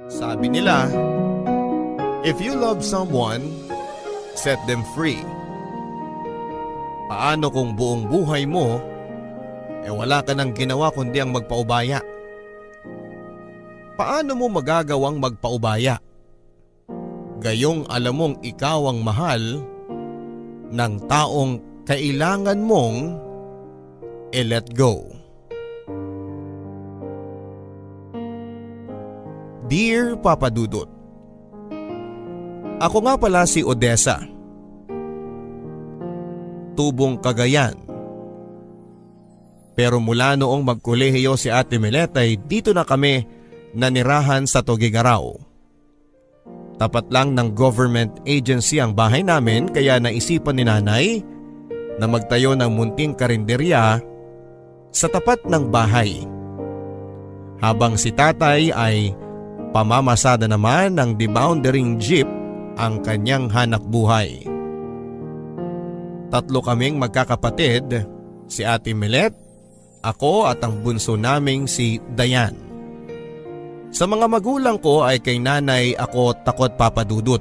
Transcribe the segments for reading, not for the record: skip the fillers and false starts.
Sabi nila, if you love someone, set them free. Paano kung buong buhay mo, wala ka nang ginawa kundi ang magpaubaya? Paano mo magagawang magpaubaya? Gayong alam mong ikaw ang mahal ng taong kailangan mong i-let go. Dear Papa Dudut, ako nga pala si Odessa, tubong Cagayan. Pero mula noong magkolehiyo si Ate Milet ay dito na kami nanirahan sa Tugigaraw. Tapat lang ng government agency ang bahay namin kaya naisipan ni Nanay na magtayo ng munting karinderya sa tapat ng bahay. Habang si Tatay ay pamamasada naman ng deboundering jeep ang kanyang hanap buhay. Tatlo kaming magkakapatid, si Ate Milet, ako at ang bunso naming si Dayan. Sa mga magulang ko ay kay Nanay ako takot Papa Dudut.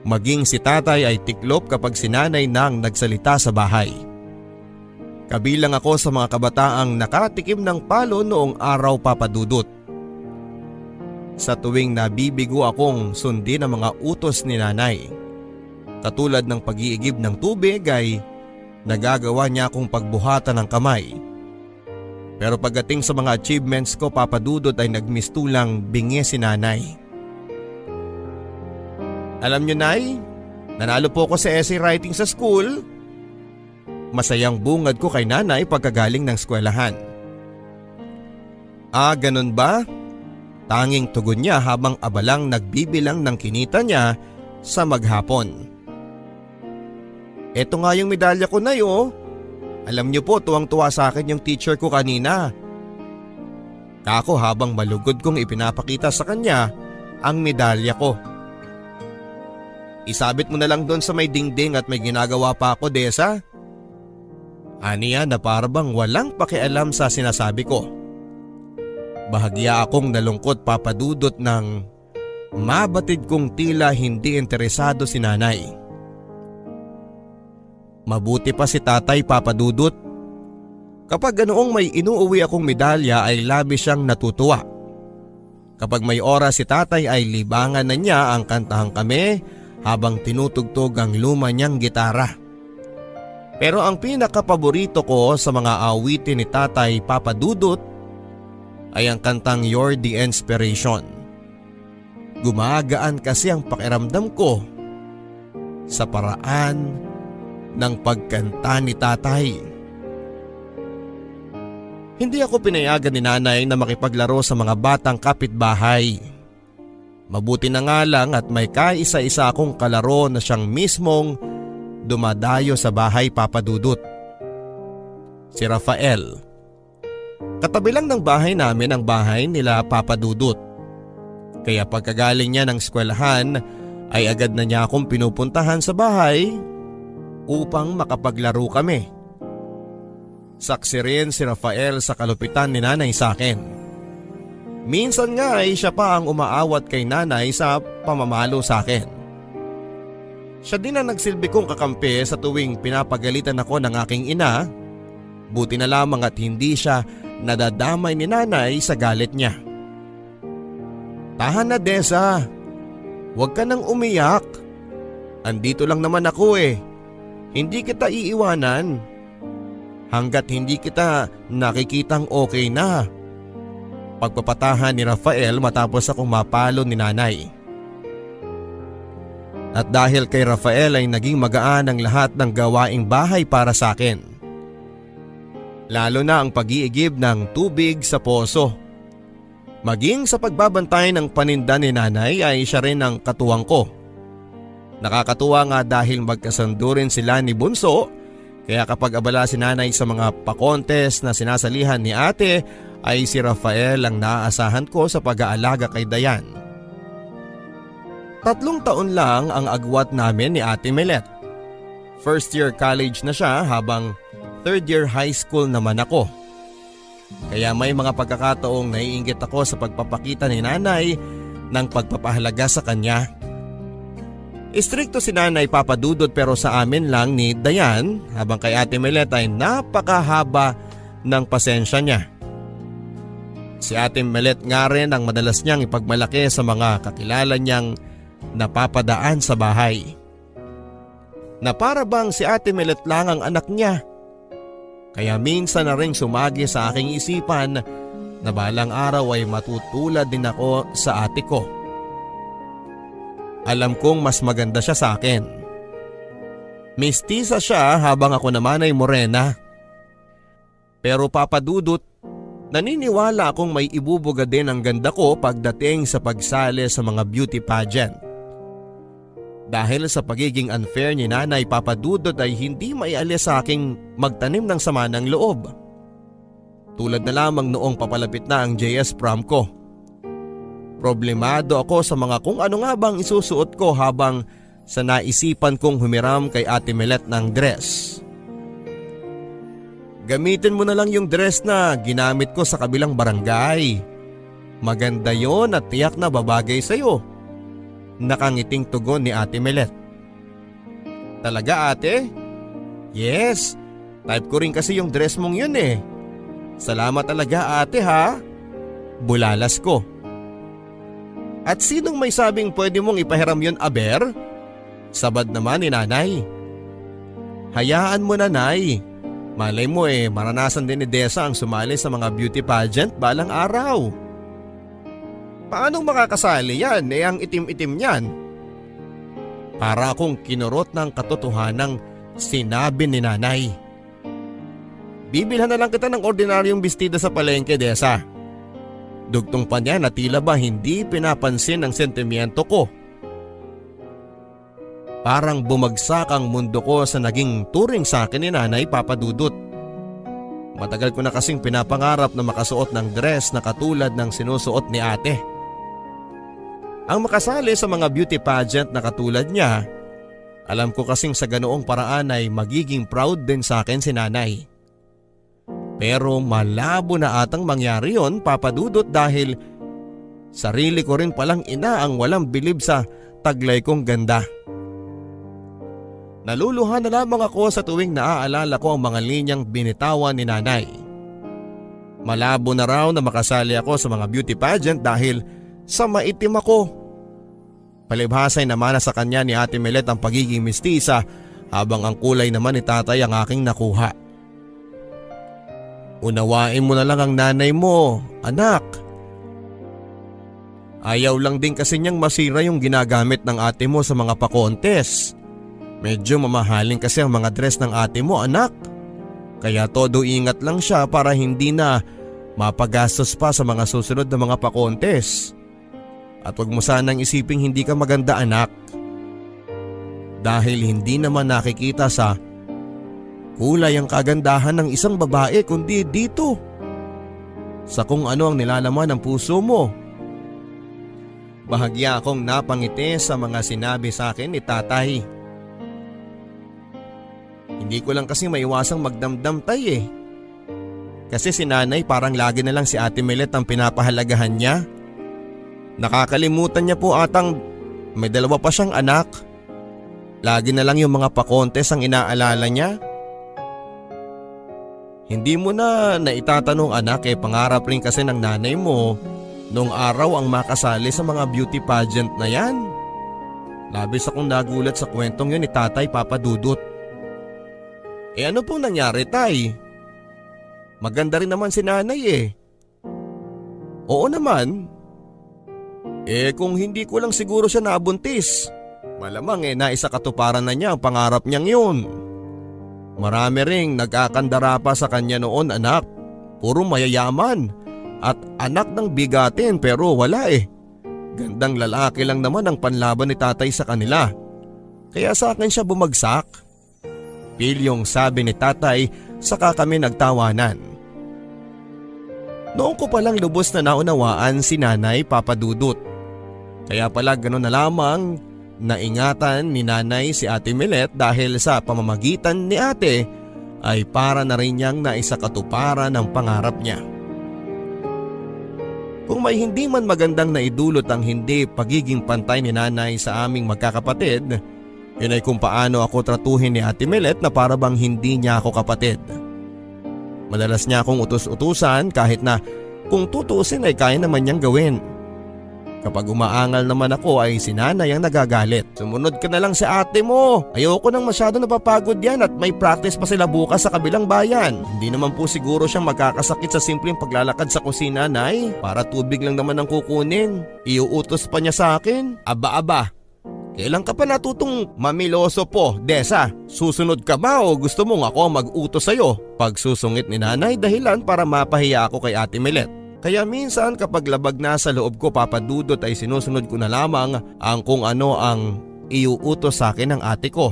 Maging si Tatay ay tiklop kapag si Nanay nang nagsalita sa bahay. Kabilang ako sa mga kabataang nakatikim ng palo noong araw Papa Dudut. Sa tuwing nabibigo akong sundin ang mga utos ni Nanay, katulad ng pag-iigib ng tubig ay nagagawa niya akong pagbuhatan ng kamay. Pero pagdating sa mga achievements ko Papa Dudut ay nagmistulang bingi si Nanay. Alam niyo Nay, nanalo po ako sa essay writing sa school. Masayang bungad ko kay Nanay pagkagaling ng eskwelahan. Ah, ganun ba? Tanging tugon niya habang abalang nagbibilang ng kinita niya sa maghapon. Eto nga yung medalya ko Nay oh. Alam niyo po tuwang-tuwa sa akin yung teacher ko kanina. Kako habang malugod kong ipinapakita sa kanya ang medalya ko. Isabit mo na lang doon sa may dingding at may ginagawa pa ako Desa. Aniya na parabang walang pakialam sa sinasabi ko. Bahagya akong nalungkot Papa Dudut nang mabatid kong tila hindi interesado si Nanay. Mabuti pa si Tatay Papa Dudut. Kapag ganoong may inuuwi akong medalya ay labis siyang natutuwa. Kapag may oras si Tatay ay libangan na niya ang kantahan kami habang tinutugtog ang luma niyang gitara. Pero ang pinakapaborito ko sa mga awitin ni Tatay Papa Dudut ay ang kantang You're the Inspiration. Gumagaan kasi ang pakiramdam ko sa paraan ng pagkanta ni Tatay. Hindi ako pinayagan ni Nanay na makipaglaro sa mga batang kapitbahay. Mabuti na nga lang at may kaisa-isa akong kalaro na siyang mismong dumadayo sa bahay Papa Dudut. Si Rafael. Katabi lang ng bahay namin ang bahay nila Papa Dudut. Kaya pagkagaling niya ng eskwelahan ay agad na niya akong pinupuntahan sa bahay upang makapaglaro kami. Saksi rin si Rafael sa kalupitan ni Nanay sa akin. Minsan nga ay siya pa ang umaawat kay Nanay sa pamamalo sa akin. Siya din ang nagsilbi kong kakampi sa tuwing pinapagalitan ako ng aking ina. Buti na lamang at hindi siya nadadamay ni Nanay sa galit niya. Tahan na Desa, huwag ka nang umiyak. Andito lang naman ako eh. Hindi kita iiwanan hanggat hindi kita nakikitang okay na. Pagpapatahan ni Rafael matapos akong mapalo ni Nanay. At dahil kay Rafael ay naging magaan ang lahat ng gawaing bahay para sa akin. Lalo na ang pag-iigib ng tubig sa poso. Maging sa pagbabantay ng paninda ni Nanay ay siya rin ang katuwang ko. Nakakatuwa nga dahil magkasundo rin sila ni Bunso, kaya kapag abala si Nanay sa mga pa-contest na sinasalihan ni Ate ay si Rafael ang naaasahan ko sa pag-aalaga kay Dayan. 3 taon lang ang agwat namin ni Ate Milet. First year college na siya habang third year high school naman ako. Kaya may mga pagkakataong naiinggit ako sa pagpapakita ni Nanay ng pagpapahalaga sa kanya. Istrikto si Nanay Papa Dudut pero sa amin lang ni Dayan, habang kay Ate Melet ay napakahaba ng pasensya niya. Si Ate Melet nga rin ang madalas niyang ipagmalaki sa mga kakilala niyang napapadaan sa bahay. Na para bang si Ate Melet lang ang anak niya. Kaya minsan na ring sumagi sa aking isipan na balang araw ay matutulad din ako sa ate ko. Alam kong mas maganda siya sa akin. Mestiza siya habang ako naman ay morena. Pero Papa Dudut, naniniwala akong may ibubuga din ang ganda ko pagdating sa pagsali sa mga beauty pageant. Dahil sa pagiging unfair ni Nanay Papa Dudut ay hindi maialis sa aking magtanim ng sama ng loob. Tulad na lamang noong papalapit na ang JS prom ko. Problemado ako sa mga kung ano nga bang isusuot ko habang sa naisipan kong humiram kay Ate Melet ng dress. Gamitin mo na lang yung dress na ginamit ko sa kabilang barangay. Maganda yon at tiyak na babagay sa'yo. Nakangiting tugon ni Ate Melet. Talaga ate? Yes, type ko rin kasi yung dress mong yun eh. Salamat talaga ate ha. Bulalas ko. At sinong may sabing pwede mong ipahiram yun aber? Sabad naman ni Nanay. Hayaan mo na Nay. Malay mo maranasan din ni Desa ang sumali sa mga beauty pageant balang araw. Paano makakasali yan ang itim-itim niyan? Para akong kinurot ng katotohanang sinabi ni Nanay. Bibilhan na lang kita ng ordinaryong bestida sa palengke, Desa. Dugtong pa niya na tila ba hindi pinapansin ang sentimiento ko. Parang bumagsak ang mundo ko sa naging turing sa akin ni Nanay Papa Dudut. Matagal ko na kasing pinapangarap na makasuot ng dress na katulad ng sinusuot ni ate. Ang makasali sa mga beauty pageant na katulad niya, alam ko kasing sa ganoong paraan ay magiging proud din sa akin si Nanay. Pero malabo na atang mangyari yon, Papa Dudut, dahil sarili ko rin palang ina ang walang bilib sa taglay kong ganda. Naluluhan na lamang ako sa tuwing naaalala ko ang mga linyang binitawan ni Nanay. Malabo na raw na makasali ako sa mga beauty pageant dahil sa maitim ako. Palibhasay naman na sa kanya ni Ate Melet ang pagiging mestiza habang ang kulay naman ni tatay ang aking nakuha. Unawain mo na lang ang nanay mo, anak. Ayaw lang din kasi niyang masira yung ginagamit ng ate mo sa mga pa-contest. Medyo mamahaling kasi ang mga dress ng ate mo, anak. Kaya todo ingat lang siya para hindi na mapagastos pa sa mga susunod na mga pa-contest. At huwag mo sanang isiping hindi ka maganda, anak. Dahil hindi naman nakikita sa kulay ang kagandahan ng isang babae kundi dito. Sa kung ano ang nilalaman ng puso mo. Bahagya akong napangiti sa mga sinabi sa akin ni tatay. Hindi ko lang kasi maiwasang magdamdam tay. Kasi si Nanay parang lagi na lang si Ate Melet ang pinapahalagahan niya. Nakakalimutan niya po atang may dalawa pa siyang anak. Lagi na lang yung mga pa-contest ang inaalala niya. Hindi mo na naitatanong, anak, pangarap rin kasi ng nanay mo noong araw ang makasali sa mga beauty pageant na yan. Labis akong nagulat sa kwentong yun ni Tatay Papa Dudut. Ano pong nangyari, tay? Maganda rin naman si Nanay Oo naman. Kung hindi ko lang siguro siya nabuntis, malamang naisa katuparan na niya ang pangarap niyang yun. Marami ring nagkakandara pa sa kanya noon, anak. Puro mayayaman at anak ng bigatin pero wala Gandang lalaki lang naman ang panlaban ni tatay sa kanila. Kaya sa akin siya bumagsak. Pilyong sabi ni tatay, saka kami nagtawanan. Noon ko palang lubos na naunawaan si Nanay Papa Dudut. Kaya pala gano'n na lamang naingatan ni Nanay si Ate Melet dahil sa pamamagitan ni ate ay para na rin niyang naisakatuparan ang pangarap niya. Kung may hindi man magandang naidulot ang hindi pagiging pantay ni nanay sa aming magkakapatid, yun ay kung paano ako tratuhin ni Ate Melet na para bang hindi niya ako kapatid. Madalas niya akong utos-utusan kahit na kung tutusin ay kaya naman niyang gawin. Kapag umaangal naman ako ay si nanay ang nagagalit. Sumunod ka na lang sa ate mo. Ayoko nang masyado napapagod yan at may practice pa sila bukas sa kabilang bayan. Hindi naman po siguro siyang magkakasakit sa simpleng paglalakad sa kusina, nay. Para tubig lang naman ang kukunin. Iuutos pa niya sa akin. Aba-aba. Kailan ka pa natutong mamiloso po, Desa? Susunod ka ba o gusto mong ako mag-utos sa'yo? Pagsusungit ni nanay dahilan para mapahiya ako kay Ate Melet. Kaya minsan kapag labag na sa loob ko, Papa Dudut, ay sinusunod ko na lamang ang kung ano ang iuutos sa akin ng ate ko.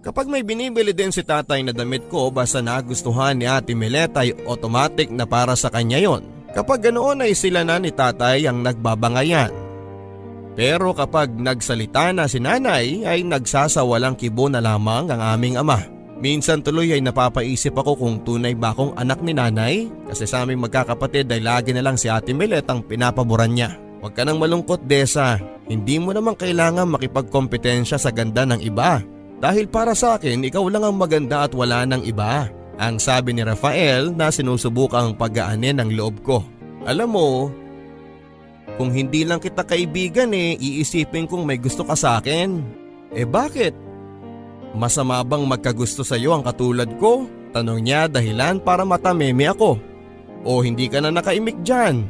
Kapag may binibili din si tatay na damit ko basta nagustuhan ni Ate Melet ay automatic na para sa kanya yon. Kapag ganoon ay sila na ni tatay ang nagbabangayan. Pero kapag nagsalita na si nanay ay nagsasawalang kibo na lamang ang aming ama. Minsan tuloy ay napapaisip ako kung tunay ba akong anak ni nanay kasi sa aming magkakapatid ay lagi na lang si Ate Melet ang pinapaboran niya. Huwag ka nang malungkot, Desa. Hindi mo naman kailangan makipagkompetensya sa ganda ng iba. Dahil para sa akin, ikaw lang ang maganda at wala ng iba. Ang sabi ni Rafael na sinusubukang pag-aanin ng loob ko. Alam mo, kung hindi lang kita kaibigan iisipin kong may gusto ka sa akin. Bakit? Masama bang magkagusto sa iyo ang katulad ko? Tanong niya dahilan para matameme ako. O hindi ka na nakaimik dyan?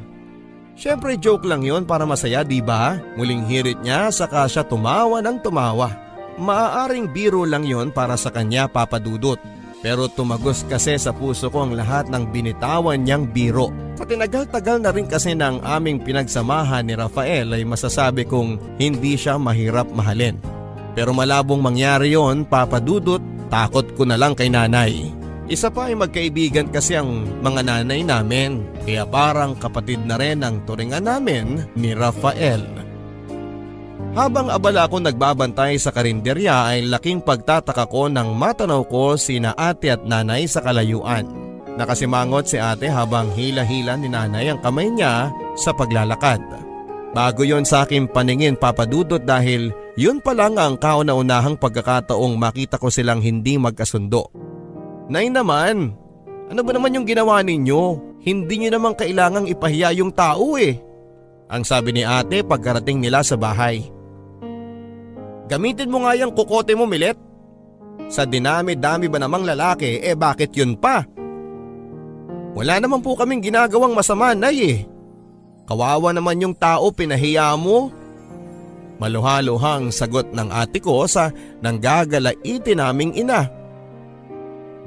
Syempre joke lang yon para masaya, diba? Muling hirit niya saka siya tumawa ng tumawa. Maaaring biro lang yon para sa kanya, Papa Dudut. Pero tumagos kasi sa puso ko ang lahat ng binitawan niyang biro. Sa tinagal-tagal na rin kasi ng aming pinagsamahan ni Rafael ay masasabi kong hindi siya mahirap mahalin. Pero malabong mangyari yon, Papa Dudut, takot ko na lang kay nanay. Isa pa ay magkaibigan kasi ang mga nanay namin, kaya parang kapatid na rin ang turingan namin ni Rafael. Habang abala ako nagbabantay sa karinderya ay laking pagtataka ko nang matanaw ko sina ate at nanay sa kalayuan. Nakasimangot si ate habang hila-hila ni nanay ang kamay niya sa paglalakad. Bago yon sa aking paningin, Papa Dudut, dahil yun pa lang ang kauna-unahang pagkakataong makita ko silang hindi magkasundo. Nay naman, ano ba naman yung ginawa ninyo? Hindi nyo naman kailangang ipahiya yung tao ang sabi ni ate pagkarating nila sa bahay. Gamitin mo nga yung kukote mo, Milet. Sa dinami-dami ba namang lalaki, bakit yun pa? Wala naman po kaming ginagawang masama, Nay. Kawawa naman yung tao, pinahiya mo. Maluha-luhang sagot ng ate ko sa nanggagalaiti naming ina.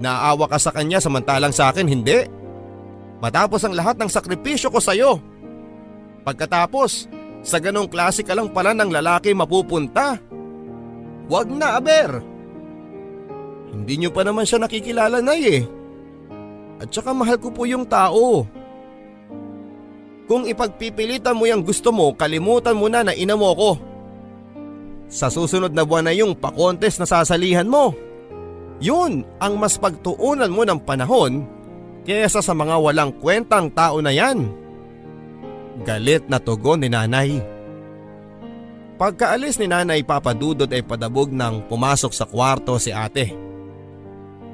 Naawa ka sa kanya samantalang sa akin hindi. Matapos ang lahat ng sakripisyo ko sa'yo. Pagkatapos, sa ganong klase ka lang pala ng lalaki mapupunta. Wag na, aber. Hindi nyo pa naman siya nakikilala, Nay. At saka mahal ko po yung tao. Kung ipagpipilitan mo yung gusto mo, kalimutan mo na ina mo ko. Sa susunod na buwan na yung pa-contest na sasalihan mo. Yun ang mas pagtuunan mo ng panahon kaysa sa mga walang kwentang tao na yan. Galit na tugon ni nanay. Pagkaalis ni nanay, Papa Dudut, ay padabog nang pumasok sa kwarto si ate.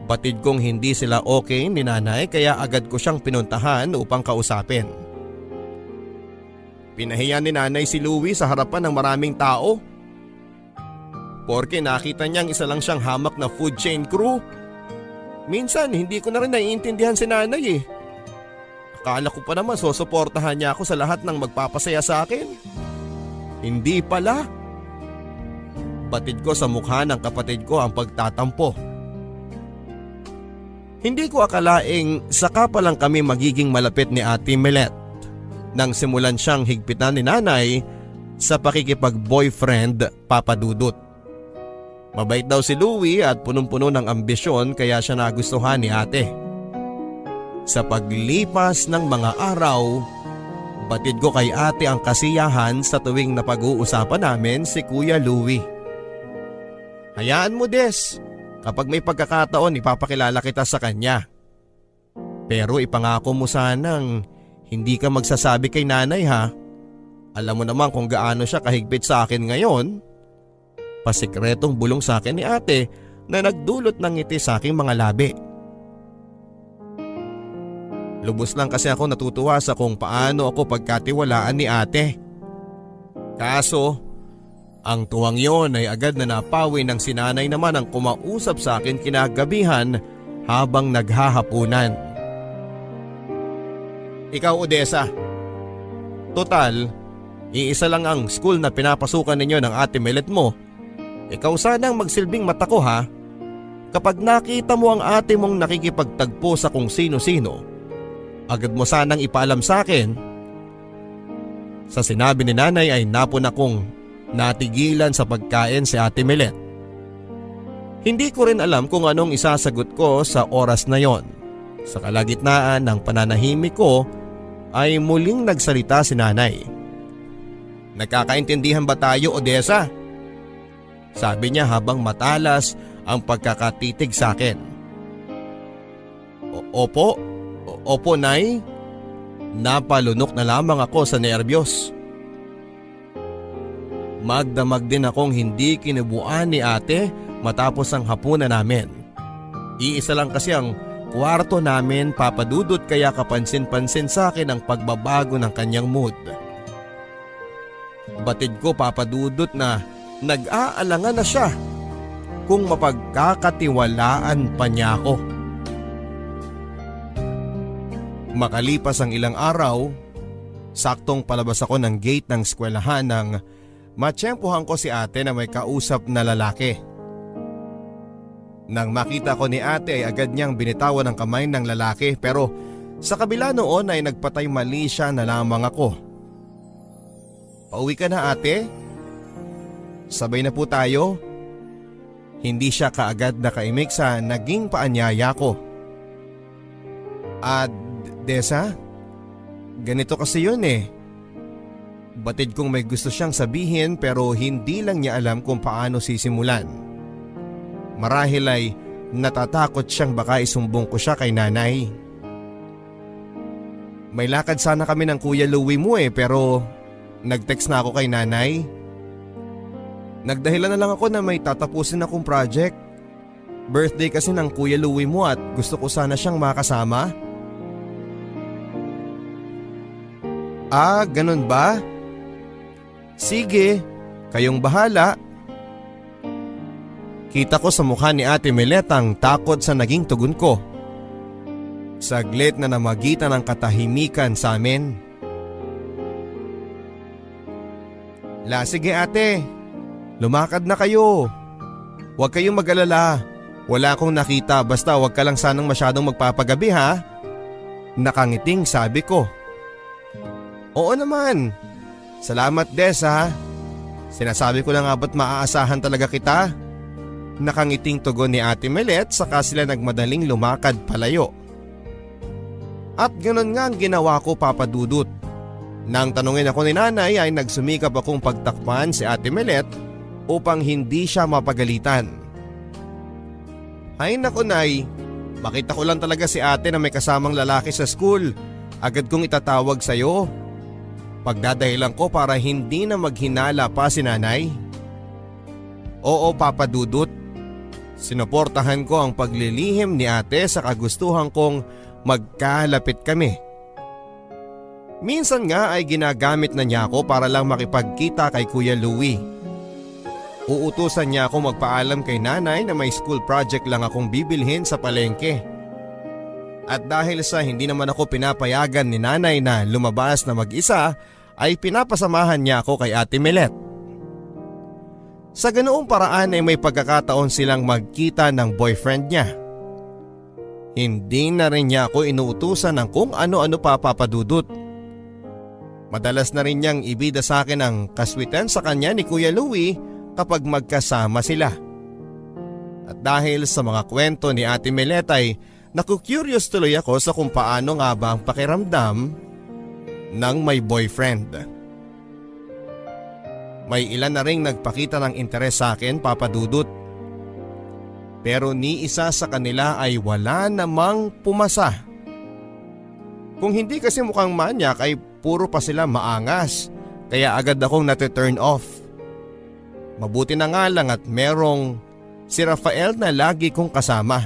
Batid kong hindi sila okay ni nanay kaya agad ko siyang pinuntahan upang kausapin. Pinahiya ni nanay si Louie sa harapan ng maraming tao. Porke nakita niyang isa lang siyang hamak na food chain crew. Minsan hindi ko na rin naiintindihan si nanay. Akala ko pa naman susuportahan niya ako sa lahat ng magpapasaya sa akin. Hindi pala. Batid ko sa mukha ng kapatid ko ang pagtatampo. Hindi ko akalaing saka pa lang kami magiging malapit ni Ate Melet nang simulan siyang higpitan ni nanay sa pakikipag-boyfriend, Papa Dudut. Mabait daw si Louie at punong-puno ng ambisyon kaya siya nagustuhan ni ate. Sa paglipas ng mga araw, batid ko kay ate ang kasiyahan sa tuwing napag-uusapan namin si Kuya Louie. Hayaan mo, Des. Kapag may pagkakataon, ipapakilala kita sa kanya. Pero ipangako mo sanang hindi ka magsasabi kay nanay ha. Alam mo naman kung gaano siya kahigpit sa akin ngayon. Pasikretong bulong sa akin ni ate na nagdulot ng ngiti sa aking mga labi. Lubos lang kasi ako natutuwa sa kung paano ako pagkatiwalaan ni ate. Kaso, ang tuwang yon ay agad na napawi ng sinanay naman ang kumausap sa akin kinagabihan habang naghahapunan. Ikaw Odessa, total, iisa lang ang school na pinapasukan ninyo ng ate Melet mo. Ikaw sanang magsilbing mata ko ha. Kapag nakita mo ang ate mong nakikipagtagpo sa kung sino-sino, agad mo sanang ipaalam sa akin. Sa sinabi ni nanay ay napuna kong natigilan sa pagkain si ate Melet. Hindi ko rin alam kung anong isasagot ko sa oras na yon. Sa kalagitnaan ng pananahimik ko ay muling nagsalita si nanay. Nagkakaintindihan ba tayo Odessa? Sabi niya habang matalas ang pagkakatitig sa akin. Opo nay. Napalunok na lamang ako sa nerbiyos. Magdamag din akong hindi kinubuan ni ate matapos ang hapunan namin. Iisa lang kasi ang kwarto namin papadudot kaya kapansin-pansin sa akin ang pagbabago ng kanyang mood. Batid ko papadudot na nag-aalangan na siya kung mapagkakatiwalaan pa niya ako. Makalipas ang ilang araw, saktong palabas ako ng gate ng eskwelahan nang matsyempohan ko si ate na may kausap na lalaki. Nang makita ko ni ate ay agad niyang binitawan ang kamay ng lalaki pero sa kabila noon ay nagpatay mali siya na lamang ako. Pauwi ka na ate? Sabay na po tayo? Hindi siya kaagad nakaimik sa naging paanyaya ko. Desa, ganito kasi yun eh. Batid kong may gusto siyang sabihin pero hindi lang niya alam kung paano sisimulan. Marahil ay natatakot siyang baka isumbong ko siya kay nanay. May lakad sana kami ng Kuya Louie mo pero nag-text na ako kay nanay. Nagdahilan na lang ako na may tatapusin akong project. Birthday kasi ng Kuya Louie mo at gusto ko sana siyang makasama. Ganun ba? Sige, kayong bahala. Kita ko sa mukha ni ate Melet ang takot sa naging tugon ko. Saglit na namagitan ang katahimikan sa amin. Sige ate, lumakad na kayo. Huwag kayong mag-alala. Wala akong nakita basta huwag ka lang sanang masyadong magpapagabi ha. Nakangiting sabi ko. Oo naman. Salamat Des ha. Sinasabi ko na nga ba't maaasahan talaga kita? Nakangiting tugon ni ate Melet saka sila nagmadaling lumakad palayo. At ganoon nga ang ginawa ko papadudot. Nang tanungin ako ni nanay ay nagsumikap akong pagtakpan si ate Melet upang hindi siya mapagalitan. Ay naku nay, makita ko lang talaga si ate na may kasamang lalaki sa school. Agad kong itatawag sa'yo. Pagdadahilan ko para hindi na maghinala pa si nanay. Oo papadudot. Sinuportahan ko ang paglilihim ni ate sa kagustuhan kong magkalapit kami. Minsan nga ay ginagamit na niya ako para lang makipagkita kay Kuya Louie. Uutusan niya ako magpaalam kay nanay na may school project lang akong bibilhin sa palengke. At dahil sa hindi naman ako pinapayagan ni nanay na lumabas na mag-isa, ay pinapasamahan niya ako kay ate Melet. Sa ganoong paraan ay may pagkakataon silang magkita ng boyfriend niya. Hindi na rin niya ako inuutusan ng kung ano-ano pa papadudot. Madalas na rin niyang ibida sa akin ang kaswitan sa kanya ni Kuya Louie kapag magkasama sila. At dahil sa mga kwento ni ate Melet ay naku-curious tuloy ako sa kung paano nga ba ang pakiramdam ng may boyfriend. May ilan na ring nagpakita ng interes sa akin papadudot. Pero ni isa sa kanila ay wala namang pumasa. Kung hindi kasi mukhang manyak ay puro pa sila maangas, kaya agad akong nati-turn off. Mabuti na nga lang at merong si Rafael na lagi kong kasama.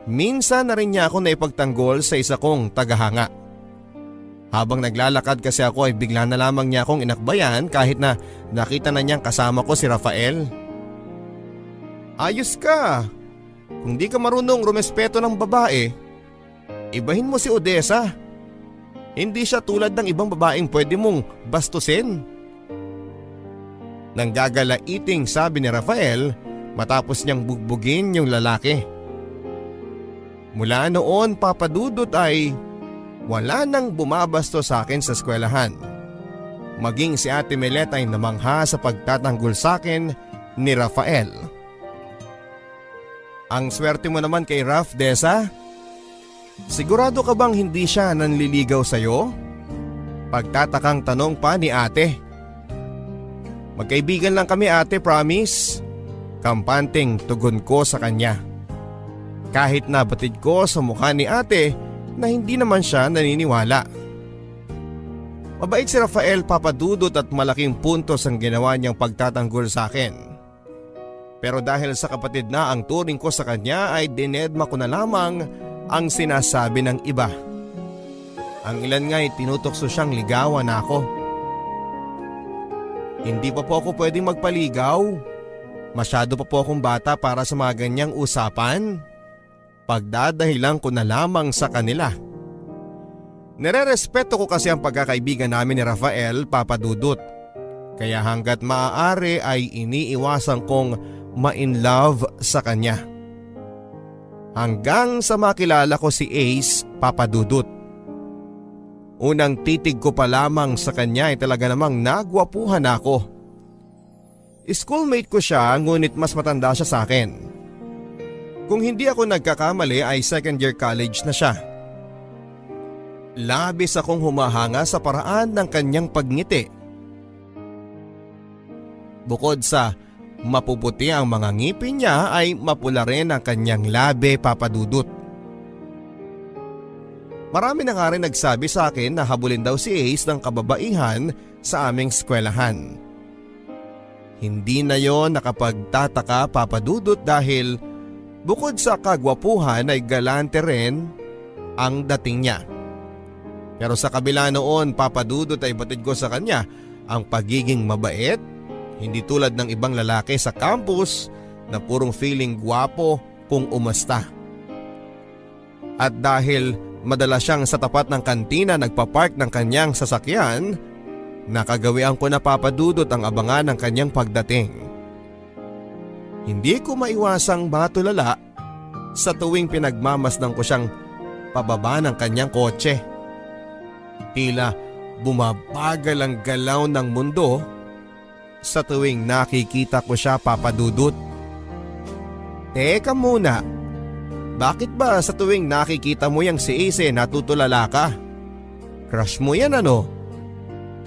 Minsan na rin niya ako naipagtanggol sa isa kong tagahanga. Habang naglalakad kasi ako ay bigla na lamang niya akong inakbayan kahit na nakita na niyang kasama ko si Rafael. Ayos ka! Kung di ka marunong rumespeto ng babae, ibahin mo si Odessa. Hindi siya tulad ng ibang babaeng pwede mong bastusin. Nang gagalaiting sabi ni Rafael matapos niyang bugbugin yung lalaki. Mula noon papadudot ay wala nang bumabasto sa akin sa eskwelahan. Maging si Ate Melet ay namangha sa pagtatanggol sa akin ni Rafael. Ang swerte mo naman kay Raf, Desa. Sigurado ka bang hindi siya nanliligaw sa'yo? Pagtatakang tanong pa ni ate. Magkaibigan lang kami ate, promise. Kampanteng tugon ko sa kanya. Kahit nabatid ko sa mukha ni ate na hindi naman siya naniniwala. Mabait si Rafael, papadudot at malaking puntos ang ginawa niyang pagtatanggol sa akin. Pero dahil sa kapatid na ang turing ko sa kanya ay dinedma ko na lamang ang sinasabi ng iba. Ang ilan nga ay tinutokso siyang ligawan ako. Hindi pa po ako pwedeng magpaligaw. Masyado pa po akong bata para sa mga ganyang usapan. Pagdadahilan ko na lamang sa kanila. Nire-respeto ko kasi ang pagkakaibigan namin ni Rafael, papadudot. Kaya hanggat maaari ay iniiwasan kong ma-in love sa kanya. Hanggang sa makilala ko si Ace, papadudot. Unang titig ko pa lamang sa kanya ay talaga namang nagwapuhan ako. Schoolmate ko siya ngunit mas matanda siya sa akin. Kung hindi ako nagkakamali ay second year college na siya. Labis akong humahanga sa paraan ng kanyang pagngiti. Bukod sa mapuputi ang mga ngipin niya ay mapula rin ang kanyang labi, papadudot. Marami na nga rin nagsabi sa akin na habulin daw si Ace ng kababaihan sa aming eskwelahan. Hindi na yon nakapagtataka, papadudot, dahil bukod sa kagwapuhan ay galante rin ang dating niya. Pero sa kabila noon, papadudot, ay batid ko sa kanya ang pagiging mabait. Hindi tulad ng ibang lalaki sa campus na purong feeling gwapo kung umasta. At dahil madalas siyang sa tapat ng kantina nagpapark ng kanyang sasakyan, nakagawian ko na, papadudot, ang abangan ng kanyang pagdating. Hindi ko maiwasang matulala sa tuwing pinagmamasdan ko siyang pababa ng kanyang kotse. Tila bumabagal ang galaw ng mundo sa tuwing nakikita ko siya, papadudot. Teka muna, bakit ba sa tuwing nakikita mo yang si Ace natutulala ka? Crush mo yan ano?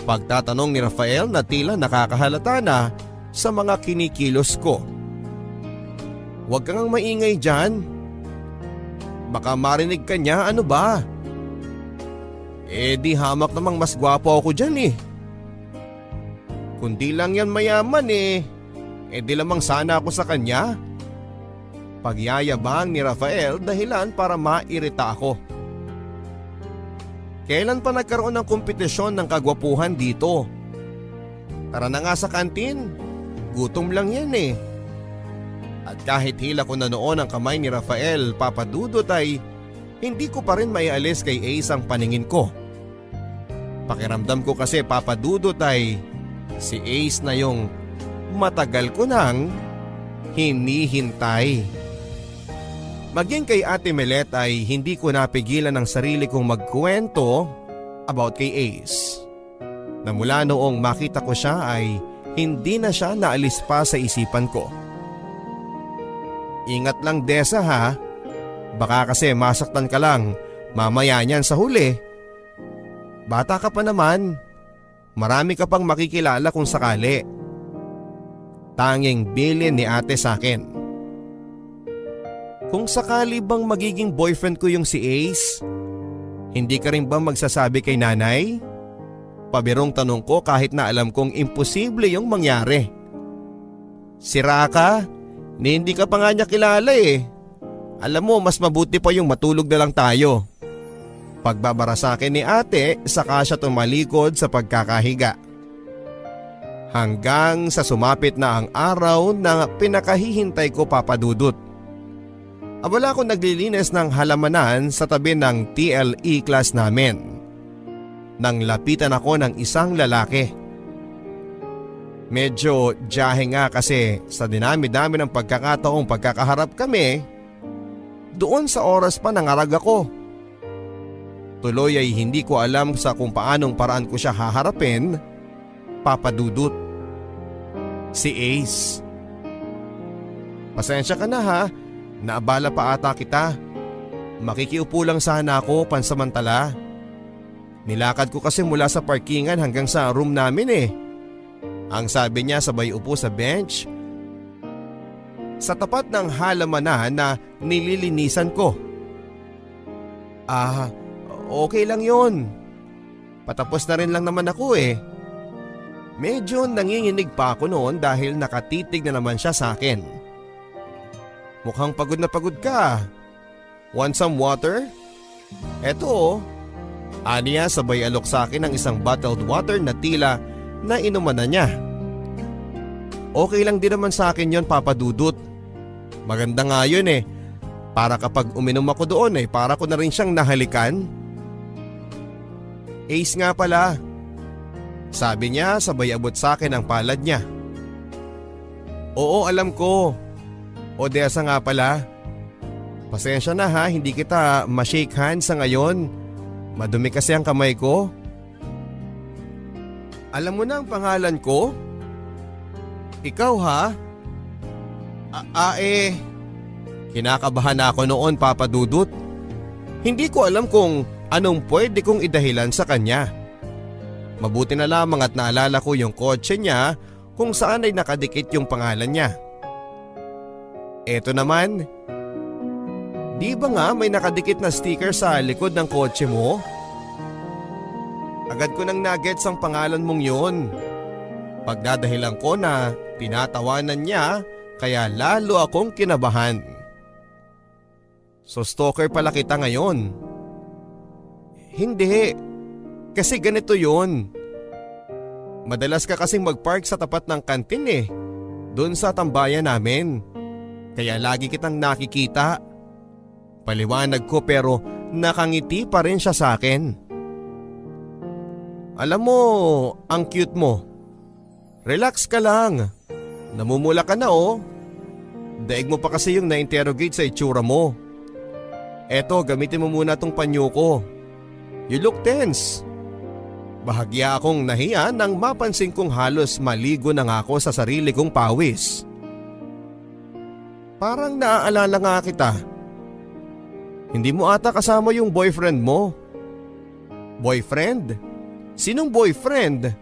Pagtatanong ni Rafael na tila nakakahalata na sa mga kinikilos ko. Huwag kang maingay dyan. Baka marinig ka niya, ano ba? Di hamak namang mas gwapo ako dyan eh. Kundi lang yan mayaman di lamang sana ako sa kanya. Pagyayabang ni Rafael dahilan para mairita ako. Kailan pa nagkaroon ng kompetisyon ng kagwapuhan dito? Tara na nga sa kantin, gutom lang yan At kahit hila ko na noon ang kamay ni Rafael, papadudot, ay hindi ko pa rin maialis kay Ace ang paningin ko. Pakiramdam ko kasi, papadudot, ay si Ace na yung matagal ko nang hinihintay. Maging kay Ate Melet ay hindi ko napigilan ang sarili kong magkwento about kay Ace. Na mula noong makita ko siya ay hindi na siya naalis pa sa isipan ko. Ingat lang, Desa, ha? Baka kasi masaktan ka lang mamaya niyan sa huli. Bata ka pa naman. Marami ka pang makikilala kung sakali. Tanging bilin ni ate sa akin. Kung sakali bang magiging boyfriend ko yung si Ace, Hindi ka rin ba magsasabi kay nanay? Pabirong tanong ko kahit na alam kong imposible yung mangyari. Sira ka? Ni hindi ka pa nga niya kilala eh. Alam mo, mas mabuti pa yung matulog na lang tayo. Pagbabara sa akin ni ate, saka siya tumalikod sa pagkakahiga. Hanggang sa sumapit na ang araw na pinakahihintay ko, Papa Dudut. Abala ko naglilinis ng halamanan sa tabi ng TLE class namin. Nang lapitan ako ng isang lalaki. Medyo jahe nga kasi sa dinami-dami ng pagkakataong pagkakaharap kami, doon sa oras pa nangarag ako. Tuloy ay hindi ko alam sa kung paanong paraan ko siya haharapin, Papa Dudut. Si Ace. Pasensya ka na ha, naabala pa ata kita. Makikiupo lang sana ako pansamantala. Nilakad ko kasi mula sa parkingan hanggang sa room namin eh. Ang sabi niya sabay upo sa bench. Sa tapat ng halamanan na nililinisan ko. Okay lang yon. Patapos na rin lang naman ako eh. Medyo nanginginig pa ako noon dahil nakatitig na naman siya sa akin. Mukhang pagod na pagod ka. Want some water? Eto oh. Aniya sabay alok sa akin ng isang bottled water na tila na inuman na niya. Okay lang din naman sa akin yon, Papa Dudut. Maganda nga yun eh. Para kapag uminom ako doon eh, para ko na rin siyang nahalikan. Ace nga pala. Sabi niya sabay abot sa akin ang palad niya. Oo, alam ko. Odessa nga pala. Pasensya na ha, hindi kita ma-shake hands sa ngayon. Madumi kasi ang kamay ko. Alam mo na ang pangalan ko? Ikaw ha? Kinakabahan ako noon, Papa Dudut. Hindi ko alam kung anong pwede kong idahilan sa kanya. Mabuti na lamang at naalala ko yung kotse niya kung saan ay nakadikit yung pangalan niya. Eto naman, di ba nga may nakadikit na sticker sa likod ng kotse mo? Agad ko nang nagets ang pangalan mong yun. Pagdadahilan ko na tinatawanan niya kaya lalo akong kinabahan. So stalker pala kita ngayon? Hindi. Kasi ganito yun. Madalas ka kasing magpark sa tapat ng kantin eh. Doon sa tambayan namin. Kaya lagi kitang nakikita. Paliwanag ko pero nakangiti pa rin siya sa akin. Alam mo, ang cute mo. Relax ka lang. Namumula ka na oh. Daig mo pa kasi yung na-interrogate sa itsura mo. Eto, gamitin mo muna tong panyo ko. You look tense. Bahagya akong nahiya nang mapansin kong halos maligo na nga ako sa sarili kong pawis. Parang naaalala nga kita. Hindi mo ata kasama yung boyfriend mo. Boyfriend? Sinong boyfriend?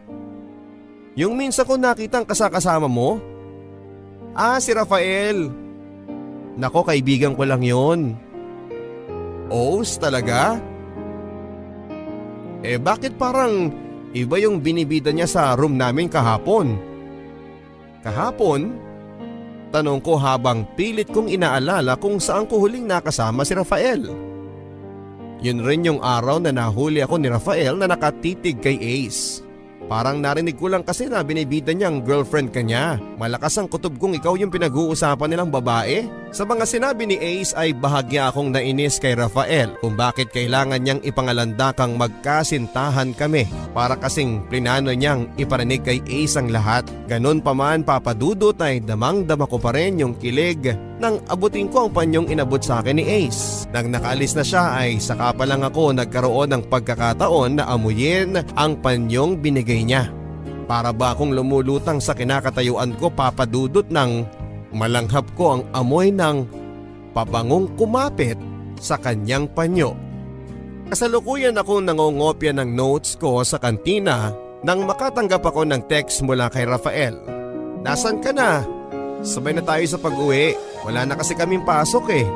Yung minsan ko nakitang kasama mo? Si Rafael. Nako, kaibigan ko lang yon. Oos talaga? Bakit parang iba yung binibida niya sa room namin kahapon? Kahapon? Tanong ko habang pilit kong inaalala kung saan ko huling nakasama si Rafael. Yun rin yung araw na nahuli ako ni Rafael na nakatitig kay Ace. Parang narinig ko lang kasi na binibida niyang girlfriend ka niya. Malakas ang kutob kong ikaw yung pinag-uusapan nilang babae. Sa mga sinabi ni Ace ay bahagya akong nainis kay Rafael kung bakit kailangan niyang ipangalanda kang magkasintahan kami. Para kasing plinano niyang iparinig kay Ace ang lahat. Ganon pa man, Papa Dudut, ay damang-dama ko pa rin yung kilig nang abutin ko ang panyong inabot sa akin ni Ace. Nang nakaalis na siya ay saka pa lang ako nagkaroon ng pagkakataon na amuyin ang panyong binigay niya. Para ba akong lumulutang sa kinakatayuan ko, Papa Dudut, nang malanghap ko ang amoy ng pabangong kumapit sa kanyang panyo. Kasalukuyan akong nangongopya ng notes ko sa kantina nang makatanggap ako ng text mula kay Rafael. Nasaan ka na? Sabay na tayo sa pag-uwi. Wala na kasi kaming pasok eh.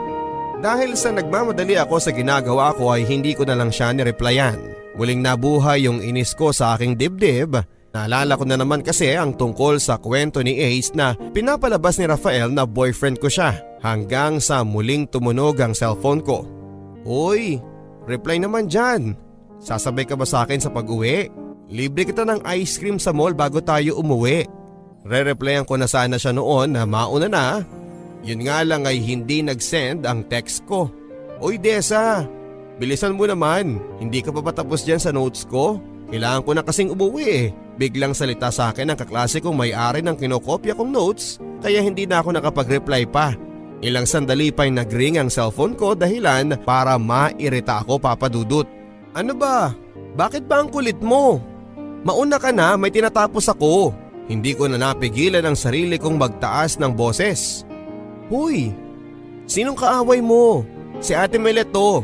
Dahil sa nagmamadali ako sa ginagawa ko ay hindi ko na lang siya nireplyan. Muling nabuhay yung inis ko sa aking dibdib. Naalala ko na naman kasi ang tungkol sa kwento ni Ace na pinapalabas ni Rafael na boyfriend ko siya hanggang sa muling tumunog ang cellphone ko. Uy, reply naman dyan. Sasabay ka ba sa akin sa pag-uwi? Libre kita ng ice cream sa mall bago tayo umuwi. Re-replyan ko na sana siya noon na mauna na. Yun nga lang ay hindi nag-send ang text ko. Uy Desa, bilisan mo naman. Hindi ka pa ba tapos dyan sa notes ko? Kailangan ko na kasing umuwi eh. Biglang salita sa akin ang kaklase kong may-ari ng kinokopya kong notes kaya hindi na ako nakapag-reply pa. Ilang sandali pa'y nag-ring ang cellphone ko dahilan para mairita ako Papa Dudut. Ano ba? Bakit ba ang kulit mo? Mauna ka na, may tinatapos ako. Hindi ko na napigilan ang sarili kong magtaas ng boses. Huy, sinong kaaway mo? Si Ate Melet to.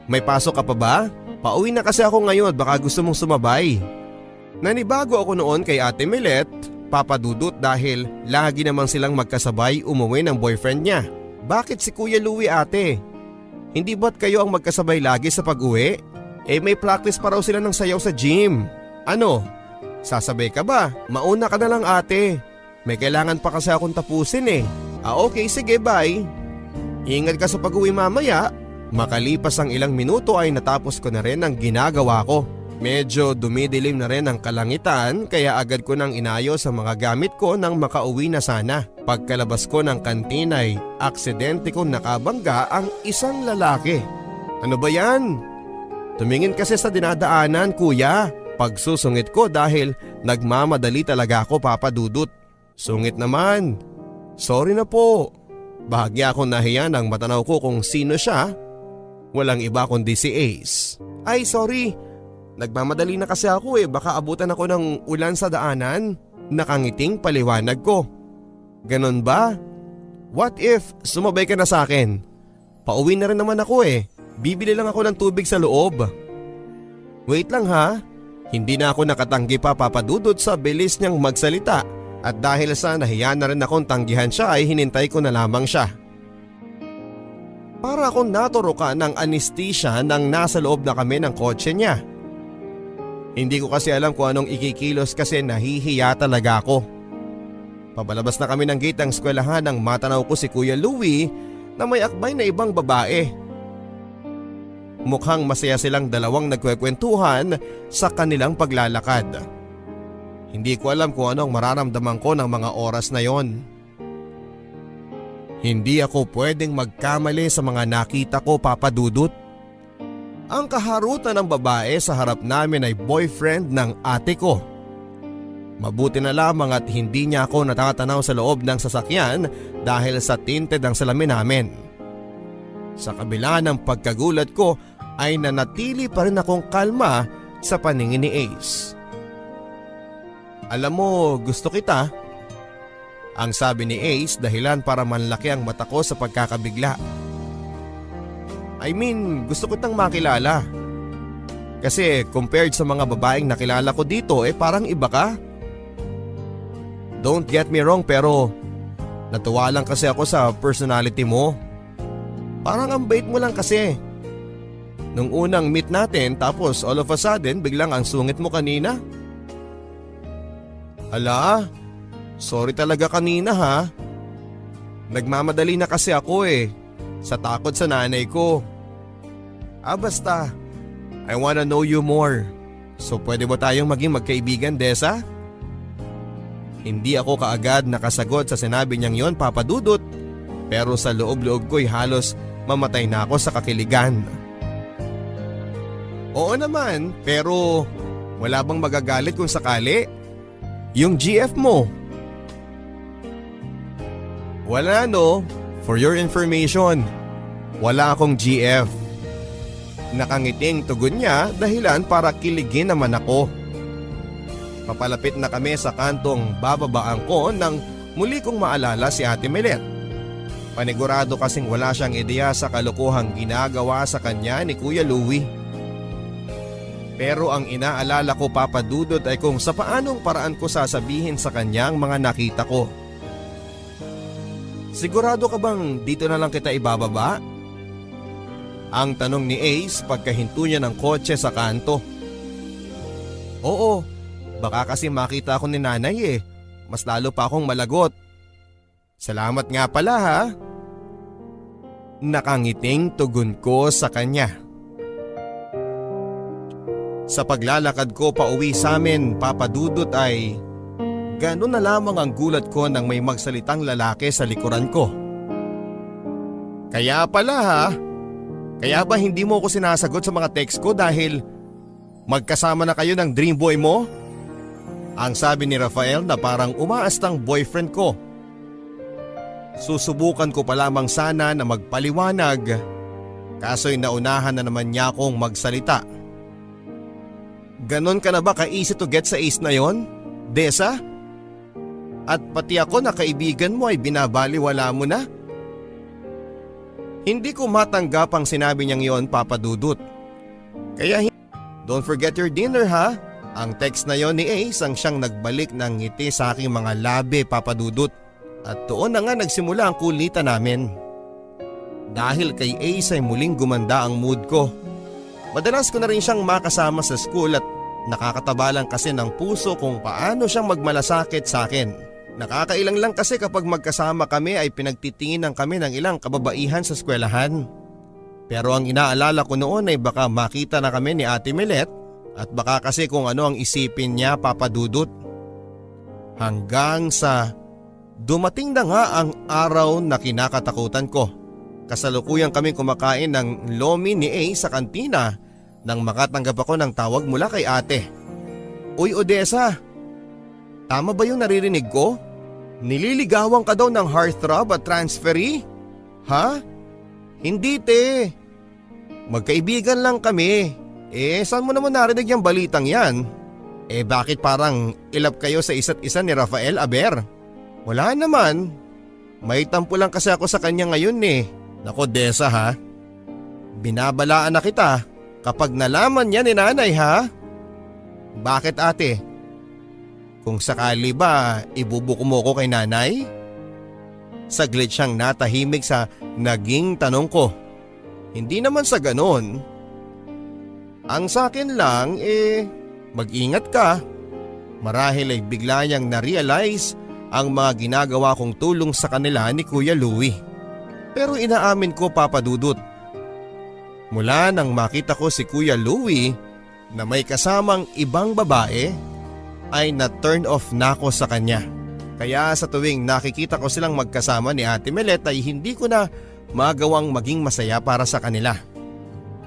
May pasok ka pa ba? Pauwi na kasi ako ngayon, baka gusto mong sumabay. Nanibago ako noon kay Ate Melet, Papa Dudut dahil lagi naman silang magkasabay umuwi ng boyfriend niya. Bakit si Kuya Louie ate? Hindi ba't kayo ang magkasabay lagi sa pag-uwi? Eh may practice pa raw sila ng sayaw sa gym. Ano? Sasabay ka ba? Mauna ka na lang ate. May kailangan pa kasi akong tapusin eh. Okay sige bye. Ingat ka sa pag-uwi mamaya. Makalipas ang ilang minuto ay natapos ko na rin ang ginagawa ko. Medyo dumidilim na rin ang kalangitan kaya agad ko nang inayos ang mga gamit ko nang makauwi na sana. Pagkalabas ko ng kantina ay aksidente kong nakabangga ang isang lalaki. Ano ba yan? Tumingin kasi sa dinadaanan kuya. Pagsusungit ko dahil nagmamadali talaga ako Papa Dudut. Sungit naman. Sorry na po. Bahagya akong nahiya nang matanaw ko kung sino siya. Walang iba kundi si Ace. Ay sorry. Nagmamadali na kasi ako eh. Baka abutan ako ng ulan sa daanan. Nakangiting paliwanag ko. Ganon ba? What if sumabay ka na sa akin? Pauwi na rin naman ako eh. Bibili lang ako ng tubig sa loob. Wait lang ha. Hindi na ako nakatanggi pa Papa Dudut sa bilis niyang magsalita. At dahil sa nahiya na rin akong tanggihan siya ay hinintay ko na lamang siya. Para akong naturoka ng anesthesia nang nasa loob na kami ng kotse niya. Hindi ko kasi alam kung anong ikikilos kasi nahihiya talaga ako. Pabalabas na kami ng gate ng eskwelahan nang matanaw ko si Kuya Louie na may akbay na ibang babae. Mukhang masaya silang dalawang nagkwekwentuhan sa kanilang paglalakad. Hindi ko alam kung anong mararamdaman ko ng mga oras na yon. Hindi ako pwedeng magkamali sa mga nakita ko Papa Dudut. Ang kaharutan ng babae sa harap namin ay boyfriend ng ate ko. Mabuti na lamang at hindi niya ako natatanaw sa loob ng sasakyan dahil sa tinted ang salamin namin. Sa kabila ng pagkagulat ko ay nanatili pa rin akong kalma sa paningin ni Ace. Alam mo, gusto kita. Ang sabi ni Ace dahilan para manlaki ang mata ko sa pagkakabigla. I mean, gusto kitang makilala. Kasi compared sa mga babaeng nakilala ko dito parang iba ka. Don't get me wrong pero natuwa lang kasi ako sa personality mo. Parang ang bait mo lang kasi. Nung unang meet natin tapos all of a sudden biglang ang sungit mo kanina. Ala, sorry talaga kanina ha. Nagmamadali na kasi ako sa takot sa nanay ko. Basta, I wanna know you more. So pwede ba tayong maging magkaibigan, Desa? Hindi ako kaagad nakasagot sa sinabi niyang yon, Papa Dudut. Pero sa loob-loob ko'y halos mamatay na ako sa kakiligan. Oo naman, pero wala bang magagalit kung sakali? Yung GF mo. Wala no, for your information. Wala akong GF. Nakangiting tugon niya dahilan para kiligin naman ako. Papalapit na kami sa kantong bababaan ko nang muli kong maalala si Ate Melet. Panigurado kasing wala siyang ideya sa kalokohang ginagawa sa kanya ni Kuya Louie. Pero ang inaalala ko Papa Dudut ay kung sa paanong paraan ko sasabihin sa kanyang mga nakita ko. Sigurado ka bang dito na lang kita ibababa? Ang tanong ni Ace pagkahinto niya ng kotse sa kanto. Oo, baka kasi makita ako ni nanay Mas lalo pa akong malagot. Salamat nga pala ha. Nakangiting tugon ko sa kanya. Sa paglalakad ko pa uwi sa amin, Papa Dudut, ay gano'n na lamang ang gulat ko nang may magsalitang lalaki sa likuran ko. Kaya pala ha, kaya ba hindi mo ko sinasagot sa mga text ko dahil magkasama na kayo ng dream boy mo? Ang sabi ni Rafael na parang umaastang boyfriend ko. Susubukan ko pa lamang sana na magpaliwanag, kaso'y naunahan na naman niya akong magsalita. Ganon ka na ba ka-easy to get sa Ace na yon, Desa? At pati ako na kaibigan mo ay binabaliwala mo na? Hindi ko matanggap ang sinabi niyang yon, Papa Dudut. Kaya don't forget your dinner ha. Ang text na yon ni Ace ang siyang nagbalik ng ngiti sa aking mga labi, Papa Dudut. At doon na nga nagsimula ang kulitan namin. Dahil kay Ace ay muling gumanda ang mood ko. Madalas ko na rin siyang makasama sa school at nakakataba lang kasi ng puso kung paano siyang magmalasakit sa akin. Nakakailang lang kasi kapag magkasama kami ay pinagtitinginan kami ng ilang kababaihan sa eskwelahan. Pero ang inaalala ko noon ay baka makita na kami ni Ate Melet at baka kasi kung ano ang isipin niya, Papa Dudut. Hanggang sa dumating na nga ang araw na kinakatakutan ko. Kasalukuyan kami kumakain ng lomi ni Ace sa kantina nang makatanggap ako ng tawag mula kay ate. Uy Odessa, tama ba yung naririnig ko? Nililigawan ka daw ng heartthrob at transferee? Ha? Hindi te. Magkaibigan lang kami. Saan mo naman narinig yung balitang yan? Bakit parang ilap kayo sa isa't isa ni Rafael Aber? Wala naman. May tampo lang kasi ako sa kanya ngayon Nako Desa ha, binabalaan na kita kapag nalaman niya ni nanay ha. Bakit ate? Kung sakali ba ibubuko mo ko kay nanay? Saglit siyang natahimik sa naging tanong ko. Hindi naman sa ganon. Ang sakin lang mag-ingat ka. Marahil ay bigla niyang na-realize ang mga ginagawa kong tulong sa kanila ni Kuya Louie. Pero inaamin ko, Papa Dudut. Mula nang makita ko si Kuya Louie na may kasamang ibang babae ay na-turn off na ako sa kanya. Kaya sa tuwing nakikita ko silang magkasama ni Ate Melet ay hindi ko na magawang maging masaya para sa kanila.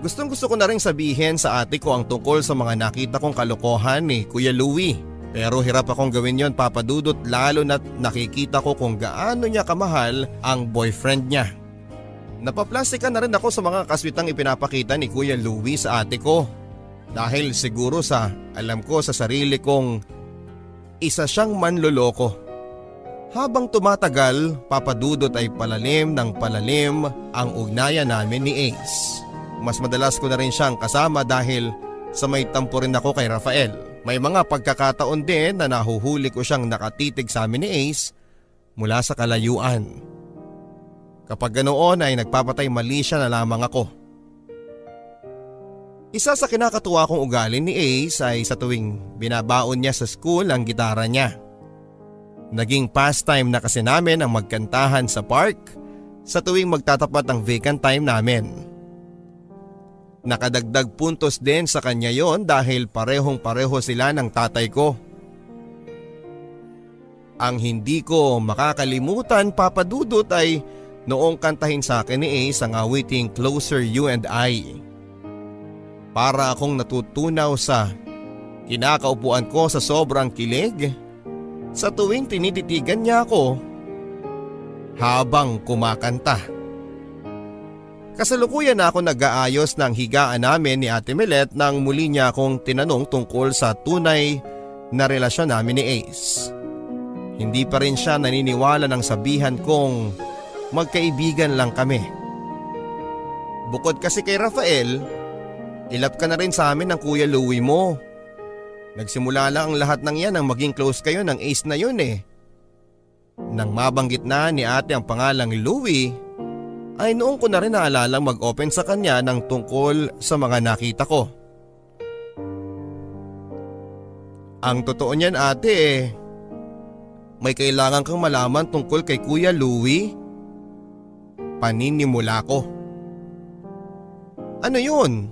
Gustong gusto ko na rin sabihin sa ate ko ang tungkol sa mga nakita kong kalokohan ni Kuya Louie. Pero hirap akong gawin yon, Papa Dudut, lalo na't nakikita ko kung gaano niya kamahal ang boyfriend niya. Napaplastikan na rin ako sa mga kaswitang ipinapakita ni Kuya Louie sa ate ko. Dahil siguro sa alam ko sa sarili kong isa siyang manloloko. Habang tumatagal, Papa Dudut ay palalim ng palalim ang ugnayan namin ni Ace. Mas madalas ko na rin siyang kasama dahil sa may tampo rin ako kay Rafael. May mga pagkakataon din na nahuhuli ko siyang nakatitig sa amin ni Ace mula sa kalayuan. Kapag ganoon ay nagpapatay mali siya na lamang ako. Isa sa kinakatuwa kong ugali ni Ace ay sa tuwing binabaon niya sa school ang gitara niya. Naging pastime na kasi namin ang magkantahan sa park sa tuwing magtatapat ang vacant time namin. Nakadagdag puntos din sa kanya yon dahil parehong-pareho sila ng tatay ko. Ang hindi ko makakalimutan, Papa Dudut, ay noong kantahin sa akin ni Ace ang awiting Closer You and I. Para akong natutunaw sa kinakaupuan ko sa sobrang kilig sa tuwing tinititigan niya ako habang kumakanta. Kasalukuyan na ako nag-aayos ng higaan namin ni Ate Melet nang muli niya akong tinanong tungkol sa tunay na relasyon namin ni Ace. Hindi pa rin siya naniniwala ng sabihan kong magkaibigan lang kami. Bukod kasi kay Rafael, ilap ka na rin sa amin ng Kuya Louie mo. Nagsimula lang ang lahat ng yan nang maging close kayo ng Ace na yun Nang mabanggit na ni ate ang pangalang Louie, ay noong ko na rin naalalang mag-open sa kanya ng tungkol sa mga nakita ko. Ang totoo niyan ate may kailangan kang malaman tungkol kay Kuya Louie. Paninimula ko. Ano yun?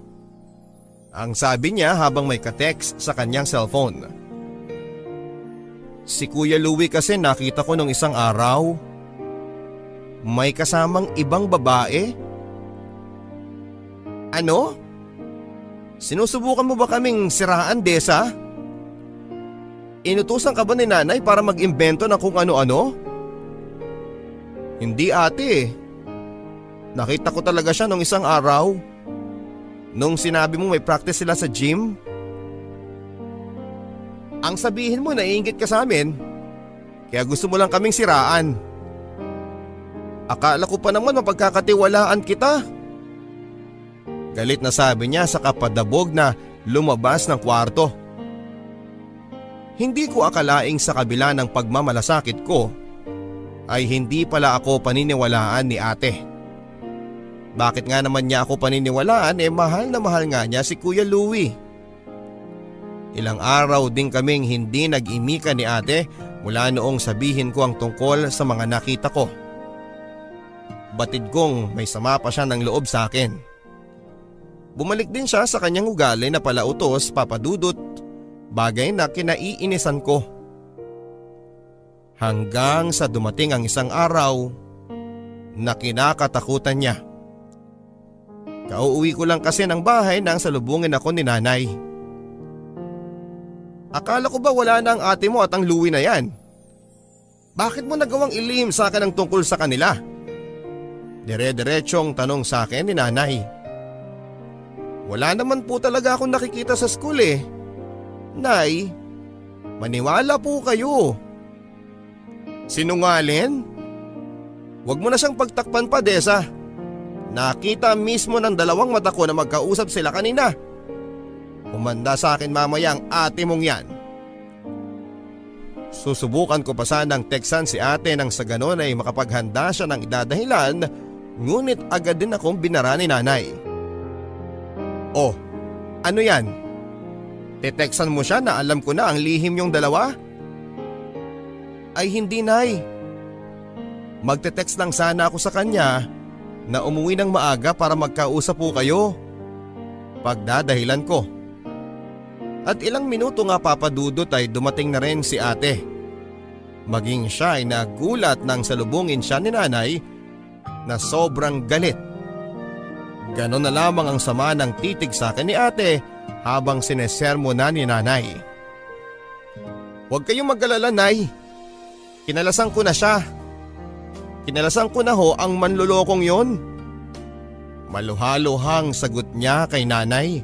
Ang sabi niya habang may ka-text sa kanyang cellphone. Si Kuya Louie kasi nakita ko nung isang araw. May kasamang ibang babae? Ano? Sinusubukan mo ba kaming siraan, Desa? Inutusan ka ba ni nanay para mag-imbento ng kung ano-ano? Hindi ate. Nakita ko talaga siya nung isang araw. Nung sinabi mo may practice sila sa gym. Ang sabihin mo naiinggit ka sa amin. Kaya gusto mo lang kaming siraan. Akala ko pa naman mapagkakatiwalaan kita. Galit na sabi niya sa kapadabog na lumabas ng kwarto. Hindi ko akalaing sa kabila ng pagmamalasakit ko ay hindi pala ako paniniwalaan ni ate. Bakit nga naman niya ako paniniwalaan mahal na mahal nga niya si Kuya Louie. Ilang araw din kaming hindi nag-imika ni ate mula noong sabihin ko ang tungkol sa mga nakita ko. Batid kong may sama pa siya ng loob sa akin. Bumalik din siya sa kanyang ugali na palautos, papadudot, bagay na kinaiinisan ko. Hanggang sa dumating ang isang araw na kinakatakutan niya. Kauuwi ko lang kasi ng bahay nang salubungin ako ni nanay. Akala ko ba wala na ang ate mo at ang Louie na yan? Bakit mo nagawang ilihim sa akin ang tungkol sa kanila? Dire-diretsong tanong sa akin ni nanay. Wala naman po talaga akong nakikita sa school Nay, maniwala po kayo. Sinungalin? Huwag mo na siyang pagtakpan pa, Desa. Nakita mismo ng dalawang mata ko na magkausap sila kanina. Humanda sa akin mamaya ang ate mong yan. Susubukan ko pa sanang teksan si ate nang sa ganon ay makapaghanda siya ng idadahilan, ngunit agad din akong binara ni nanay. Oh, ano yan? Teteksan mo siya na alam ko na ang lihim yung dalawa? Ay hindi, Nay. Magte-text lang sana ako sa kanya na umuwi ng maaga para magkausap po kayo. Pagdadahilan ko. At ilang minuto nga papadudot ay dumating na rin si ate. Maging siya ay nagulat nang salubungin siya ni nanay na sobrang galit. Ganon na lamang ang sama ng titig sa akin ni ate habang sinesermo na ni nanay. Huwag kayong mag-alala, Nay. Kinalasan ko na siya. Kinalasan ko na ho ang manlulokong yon. Maluhaluhang sagot niya kay nanay.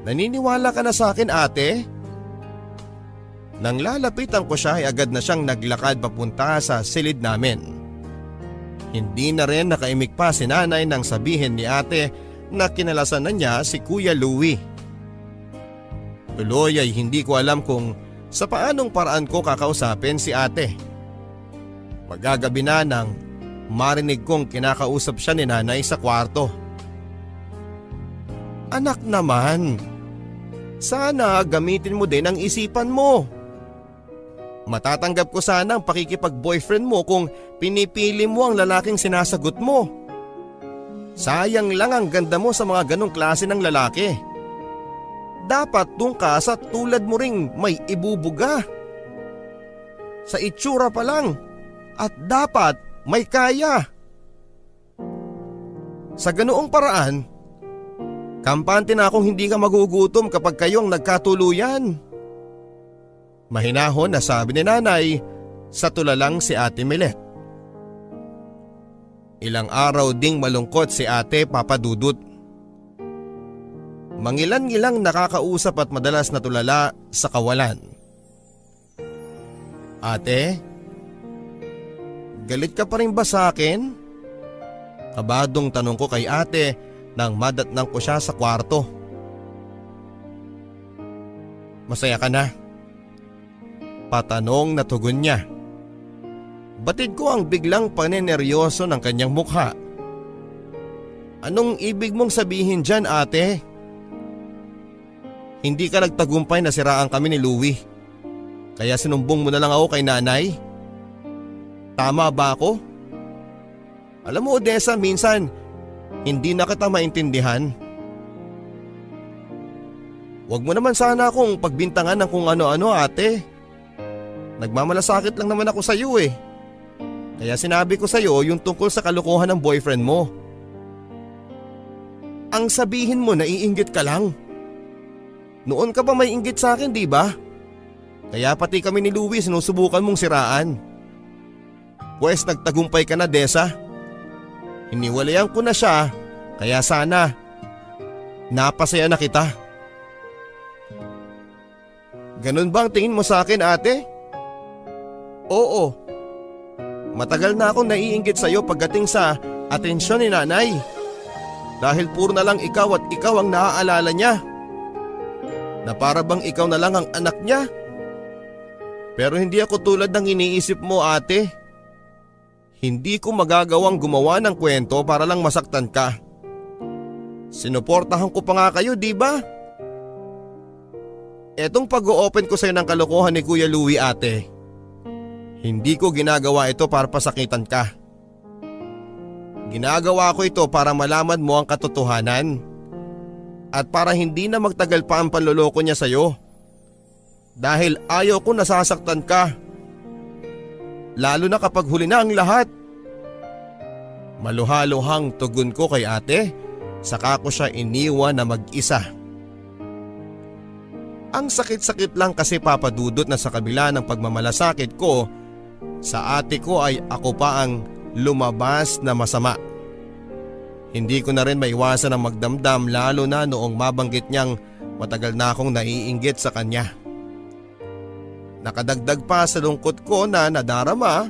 Naniniwala ka na sa akin, ate? Nang lalapitan ko siya ay agad na siyang naglakad papunta sa silid namin. Hindi na rin nakaimik pa si nanay nang sabihin ni ate na kinalasan na niya si Kuya Louie. Tuloy ay hindi ko alam kung sa paanong paraan ko kakausapin si ate. Magagabi na nang marinig kong kinakausap siya ni nanay sa kwarto. Anak naman, sana gamitin mo din ang isipan mo. Matatanggap ko sana ang pakikipag-boyfriend mo kung pinipili mo ang lalaking sinasagot mo. Sayang lang ang ganda mo sa mga ganong klase ng lalaki. Dapat doon ka sa tulad mo ring may ibubuga. Sa itsura pa lang. At dapat may kaya. Sa ganoong paraan, kampante na akong hindi ka magugutom kapag kayong nagkatuluyan. Mahinahon na sabi ni nanay sa tulalang si Ate Milet. Ilang araw ding malungkot si ate papadudot. Mangilan-ngilang nakakausap at madalas natulala sa kawalan. Ate, galit ka pa rin ba sa akin? Kabadong tanong ko kay ate nang madatnang ko siya sa kwarto. Masaya ka na? Patanong na tugon niya. Batid ko ang biglang paneneryoso ng kanyang mukha. Anong ibig mong sabihin dyan, ate? Hindi ka nagtagumpay na siraan kami ni Louie. Kaya sinumbong mo na lang ako kay nanay? Tama ba ako? Alam mo, Odessa, minsan hindi na kita maintindihan. Huwag mo naman sana akong pagbintangan ng kung ano-ano, ate. Nagmamalasakit lang naman ako sa iyo eh. Kaya sinabi ko sa iyo yung tungkol sa kalokohan ng boyfriend mo. Ang sabihin mo, naiinggit ka lang. Noon ka pa may inggit sa akin, di ba? Kaya pati kami ni Louie sinusubukan mong siraan. Pwes nagtagumpay ka na, Desa. Hiniwalayan ko na siya, kaya sana napasaya na kita. Ganun ba ang tingin mo sa akin, ate? Oo. Matagal na akong naiinggit sa iyo pagdating sa atensyon ni nanay. Dahil puro na lang ikaw at ikaw ang naaalala niya. Na para bang ikaw na lang ang anak niya. Pero hindi ako tulad ng iniisip mo, ate. Hindi ko magagawang gumawa ng kwento para lang masaktan ka. Sinuportahan ko pa nga kayo, di ba? Etong pag-o-open ko sa'yo ng kalokohan ni Kuya Louie, ate. Hindi ko ginagawa ito para pasakitan ka. Ginagawa ko ito para malaman mo ang katotohanan. At para hindi na magtagal pa ang panloloko niya sa'yo. Dahil ayaw ko nasasaktan ka. Lalo na kapag huli na ang lahat. Maluhaluhang tugon ko kay ate, saka ko siya iniwan na mag-isa. Ang sakit-sakit lang kasi, Papa Dudut, na sa kabila ng pagmamalasakit ko, sa ate ko ay ako pa ang lumabas na masama. Hindi ko na rin maiwasan ang magdamdam, lalo na noong mabanggit niyang matagal na akong naiinggit sa kanya. Nakadagdag pa sa lungkot ko na nadarama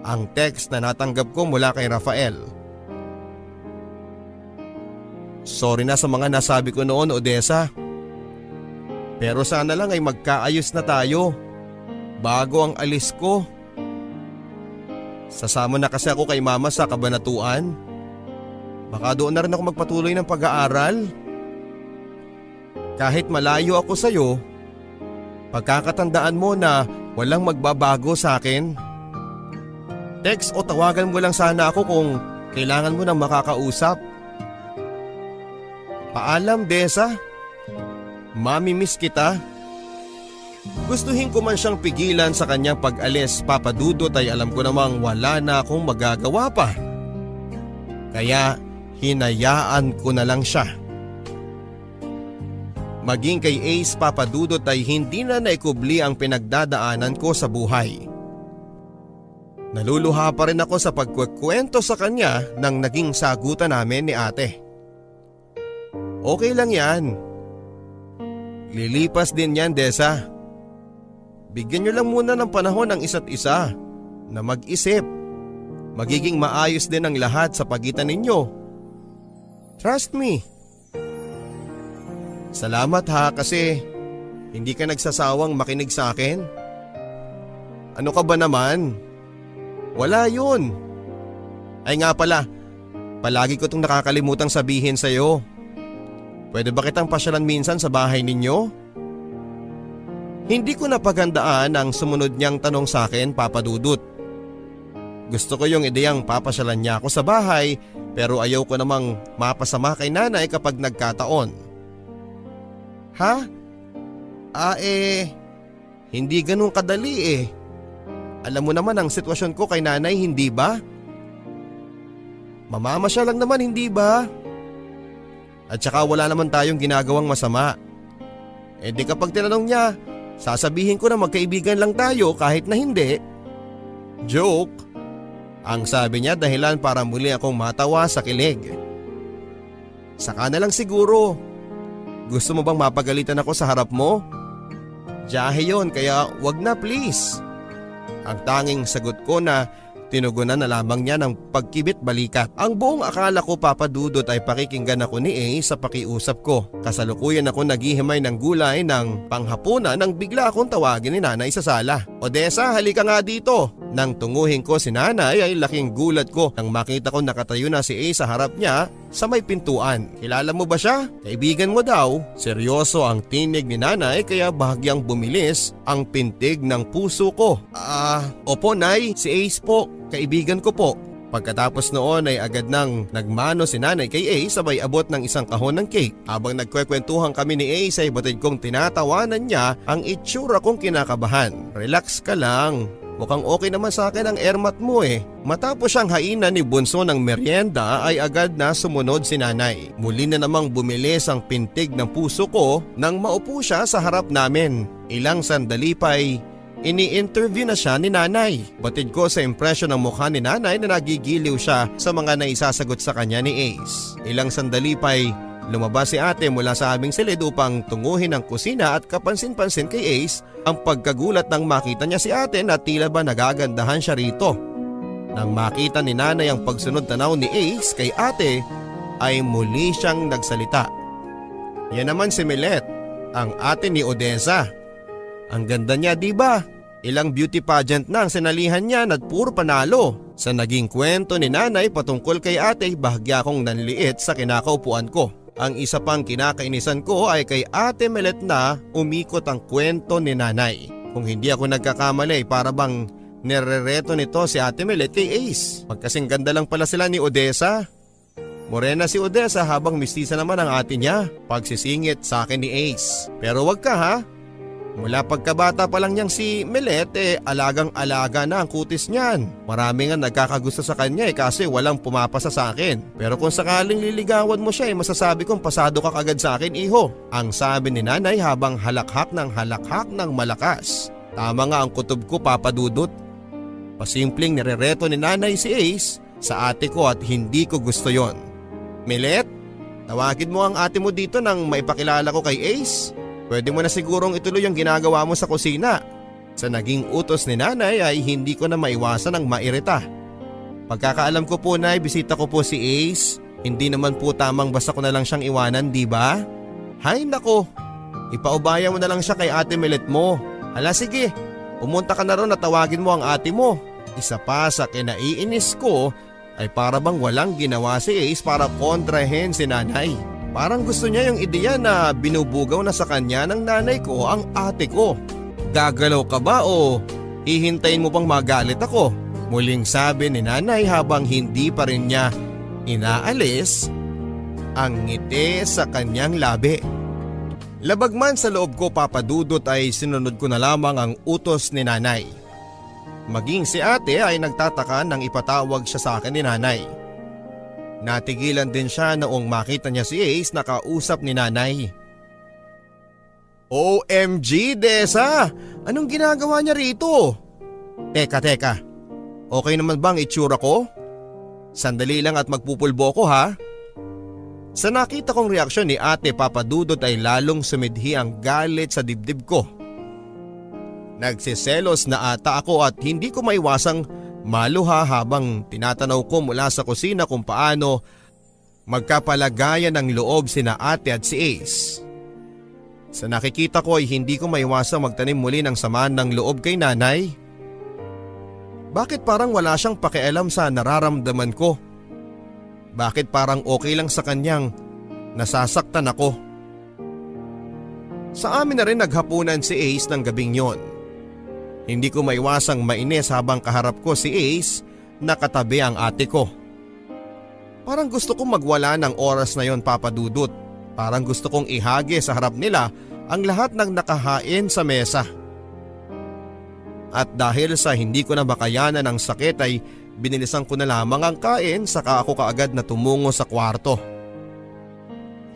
ang text na natanggap ko mula kay Rafael. Sorry na sa mga nasabi ko noon, Odessa. Pero sana lang ay magkaayos na tayo bago ang alis ko. Sasama na kasi ako kay mama sa Kabanatuan. Baka doon na rin ako magpatuloy ng pag-aaral. Kahit malayo ako sa'yo, pagkakatandaan mo na walang magbabago sa akin. Text o tawagan mo lang sana ako kung kailangan mo ng makakausap. Paalam, Desa. Mami-miss kita. Gustuhin ko man siyang pigilan sa kanyang pag-alis, Papa Dudut, ay alam ko namang wala na akong magagawa pa. Kaya hinayaan ko na lang siya. Maging kay Ace, Papa Dudut, ay hindi na naikubli ang pinagdadaanan ko sa buhay. Naluluha pa rin ako sa pagkukwento sa kanya ng naging sagutan namin ni ate. Okay lang yan. Lilipas din yan, Desa. Bigyan nyo lang muna ng panahon ang isa't isa na mag-isip. Magiging maayos din ang lahat sa pagitan ninyo. Trust me. Salamat ha, kasi hindi ka nagsasawang makinig sa akin. Ano ka ba naman? Wala yun. Ay nga pala, palagi ko itong nakakalimutang sabihin sa'yo. Pwede ba kitang pasyalan minsan sa bahay ninyo? Hindi ko napagandaan ang sumunod niyang tanong sa akin, Papa Dudut. Gusto ko yung ideyang papasyalan niya ako sa bahay, pero ayaw ko namang mapasama kay nanay kapag nagkataon. Ha? Hindi ganun kadali eh. Alam mo naman ang sitwasyon ko kay nanay, hindi ba? Mamamasya lang naman, hindi ba? At saka wala naman tayong ginagawang masama. Eh di kapag tinanong niya, sasabihin ko na magkaibigan lang tayo kahit na hindi. Joke. Ang sabi niya dahilan para muli akong matawa sa kilig. Saka na lang siguro. Gusto mo bang mapagalitan ako sa harap mo? Diyahe yon, kaya wag na please. Ang tanging sagot ko na tinugunan na lamang niya ng pagkibit balikat. Ang buong akala ko, Papa Dudut, ay pakikinggan ako ni A sa pakiusap ko. Kasalukuyan ako naghihimay ng gulay ng panghapunan nang bigla akong tawagin ni nanay sa sala. Odessa, halika nga dito. Nang tunguhin ko si nanay ay laking gulat ko nang makita ko nakatayo na si Ace sa harap niya sa may pintuan. Kilala mo ba siya? Kaibigan mo daw. Seryoso ang tinig ni nanay kaya bahagyang bumilis ang pintig ng puso ko. Opo nay, si Ace po, kaibigan ko po. Pagkatapos noon ay agad nang nagmano si nanay kay Ace sabay abot ng isang kahon ng cake. Habang nagkwekwentuhan kami ni Ace ay batid kong tinatawanan niya ang itsura kong kinakabahan. Relax ka lang. Mukhang okay naman sa akin ang airmat mo eh. Matapos siyang hainan ni Bunso ng merienda ay agad na sumunod si nanay. Muli na namang bumilis ang pintig ng puso ko nang maupo siya sa harap namin. Ilang sandali pa ay ini-interview na siya ni nanay. Batid ko sa impresyon ng mukha ni nanay na nagigiliw siya sa mga naisasagot sa kanya ni Ace. Ilang sandali pa ay lumabas si ate mula sa aming silid upang tunguhin ang kusina at kapansin-pansin kay Ace ang pagkagulat nang makita niya si ate na tila ba nagagandahan siya rito. Nang makita ni nanay ang pagsunod tanaw ni Ace kay ate ay muli siyang nagsalita. Yan naman si Milet, ang ate ni Odessa. Ang ganda niya diba? Ilang beauty pageant na ang sinalihan niya at puro panalo. Sa naging kwento ni nanay patungkol kay ate bahagya akong nanliit sa kinakaupuan ko. Ang isa pang kinakainisan ko ay kay ate Melet na umikot ang kwento ni nanay. Kung hindi ako nagkakamali para bang nirereto nito si ate Melet kay Ace. Magkasing ganda lang pala sila ni Odessa. Morena si Odessa habang mistisa naman ang ate niya. Pagsisingit sa akin ni Ace. Pero wag ka ha. Mula pagkabata pa lang niyang si Melet alagang-alaga na ang kutis niyan. Marami nga nagkakagusto sa kanya kasi walang pumapasa sa akin. Pero kung sakaling liligawan mo siya masasabi kong pasado ka kagad sa akin iho. Ang sabi ni nanay habang halakhak ng malakas. Tama nga ang kutob ko papadudot. Pasimpleng nirereto ni nanay si Ace sa ate ko at hindi ko gusto yon. Melet, tawagin mo ang ate mo dito nang maipakilala ko kay Ace. Pwede mo na sigurong ituloy ang ginagawa mo sa kusina. Sa naging utos ni nanay ay hindi ko na maiwasan ang mairita. Pagkakaalam ko po na bisita ko po si Ace. Hindi naman po tamang basta ko na lang siyang iwanan, di ba? Hay nako, ipaubaya mo na lang siya kay ate Melet mo. Hala sige, pumunta ka na ron at tawagin mo ang ate mo. Isa pa sa kinaiinis ko ay para bang walang ginawa si Ace para kontrahen si nanay. Parang gusto niya yung ideya na binubugaw na sa kanya ng nanay ko ang ate ko. Gagalaw ka ba o hihintayin mo pang magalit ako? Muling sabi ni nanay habang hindi pa rin niya inaalis ang ngiti sa kanyang labi. Labag man sa loob ko papadudot ay sinunod ko na lamang ang utos ni nanay. Maging si ate ay nagtataka nang ipatawag siya sa akin ni nanay. Natigilan din siya noong makita niya si Ace na kausap ni nanay. OMG Desa! Anong ginagawa niya rito? Teka. Okay naman bang itsura ko? Sandali lang at magpupulbo ko ha? Sa nakita kong reaksyon ni ate papadudot ay lalong sumidhi ang galit sa dibdib ko. Nagsiselos na ata ako at hindi ko maiwasang maluha habang tinatanaw ko mula sa kusina kung paano magkapalagayan ng loob sina ate at si Ace. Sa nakikita ko ay hindi ko maiwasang magtanim muli ng samaan ng loob kay nanay. Bakit parang wala siyang pakialam sa nararamdaman ko? Bakit parang okay lang sa kanyang nasasaktan ako? Sa amin na rin naghapunan si Ace ng gabing yon. Hindi ko maiwasang mainis habang kaharap ko si Ace na katabi ang ate ko. Parang gusto kong magwala ng oras na yon papadudot. Parang gusto kong ihage sa harap nila ang lahat ng nakahain sa mesa. At dahil sa hindi ko na makayanan ng sakit ay binilisan ko na lamang ang kain saka ako kaagad na tumungo sa kwarto.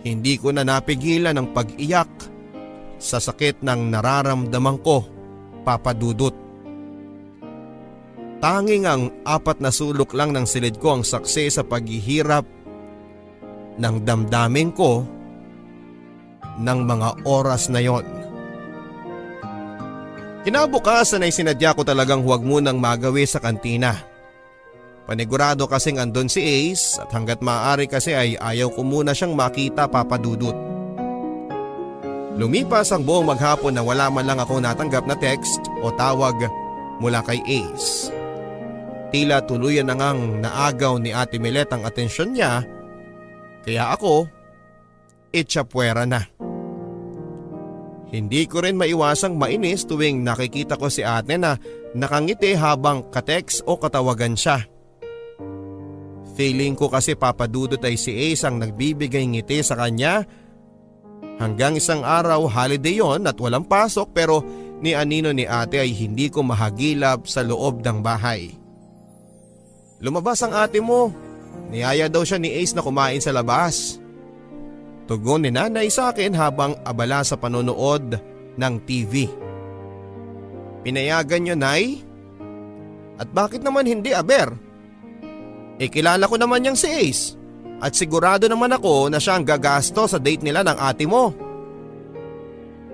Hindi ko na napigilan ang pag-iyak sa sakit ng nararamdaman ko. Papadudot. Tanging ang 4 na sulok lang ng silid ko ang saksi sa paghihirap ng damdamin ko ng mga oras na yon. Kinabukasan ay sinadya ko talagang huwag munang magawi sa kantina. Panigurado kasing andon si Ace at hanggat maaari kasi ay ayaw ko muna siyang makita papadudot. Lumipas ang buong maghapon na wala man lang ako natanggap na text o tawag mula kay Ace. tila tuluyan na ngang naagaw ni Ate Milet ang atensyon niya, kaya ako, itsapuwera na. Hindi ko rin maiwasang mainis tuwing nakikita ko si ate na nakangiti habang kateks o katawagan siya. Feeling ko kasi papadudot ay si Ace ang nagbibigay ngiti sa kanya. Hanggang isang araw holiday yon at walang pasok pero ni anino ni ate ay hindi ko mahagilap sa loob ng bahay. Lumabas ang ate mo. Niyaya daw siya ni Ace na kumain sa labas. Tugon ni nanay sa akin habang abala sa panonood ng TV. Pinayagan niyo, Nay? At bakit naman hindi, aber? Kilala ko naman niyang si Ace at sigurado naman ako na siya ang gagasto sa date nila ng ate mo.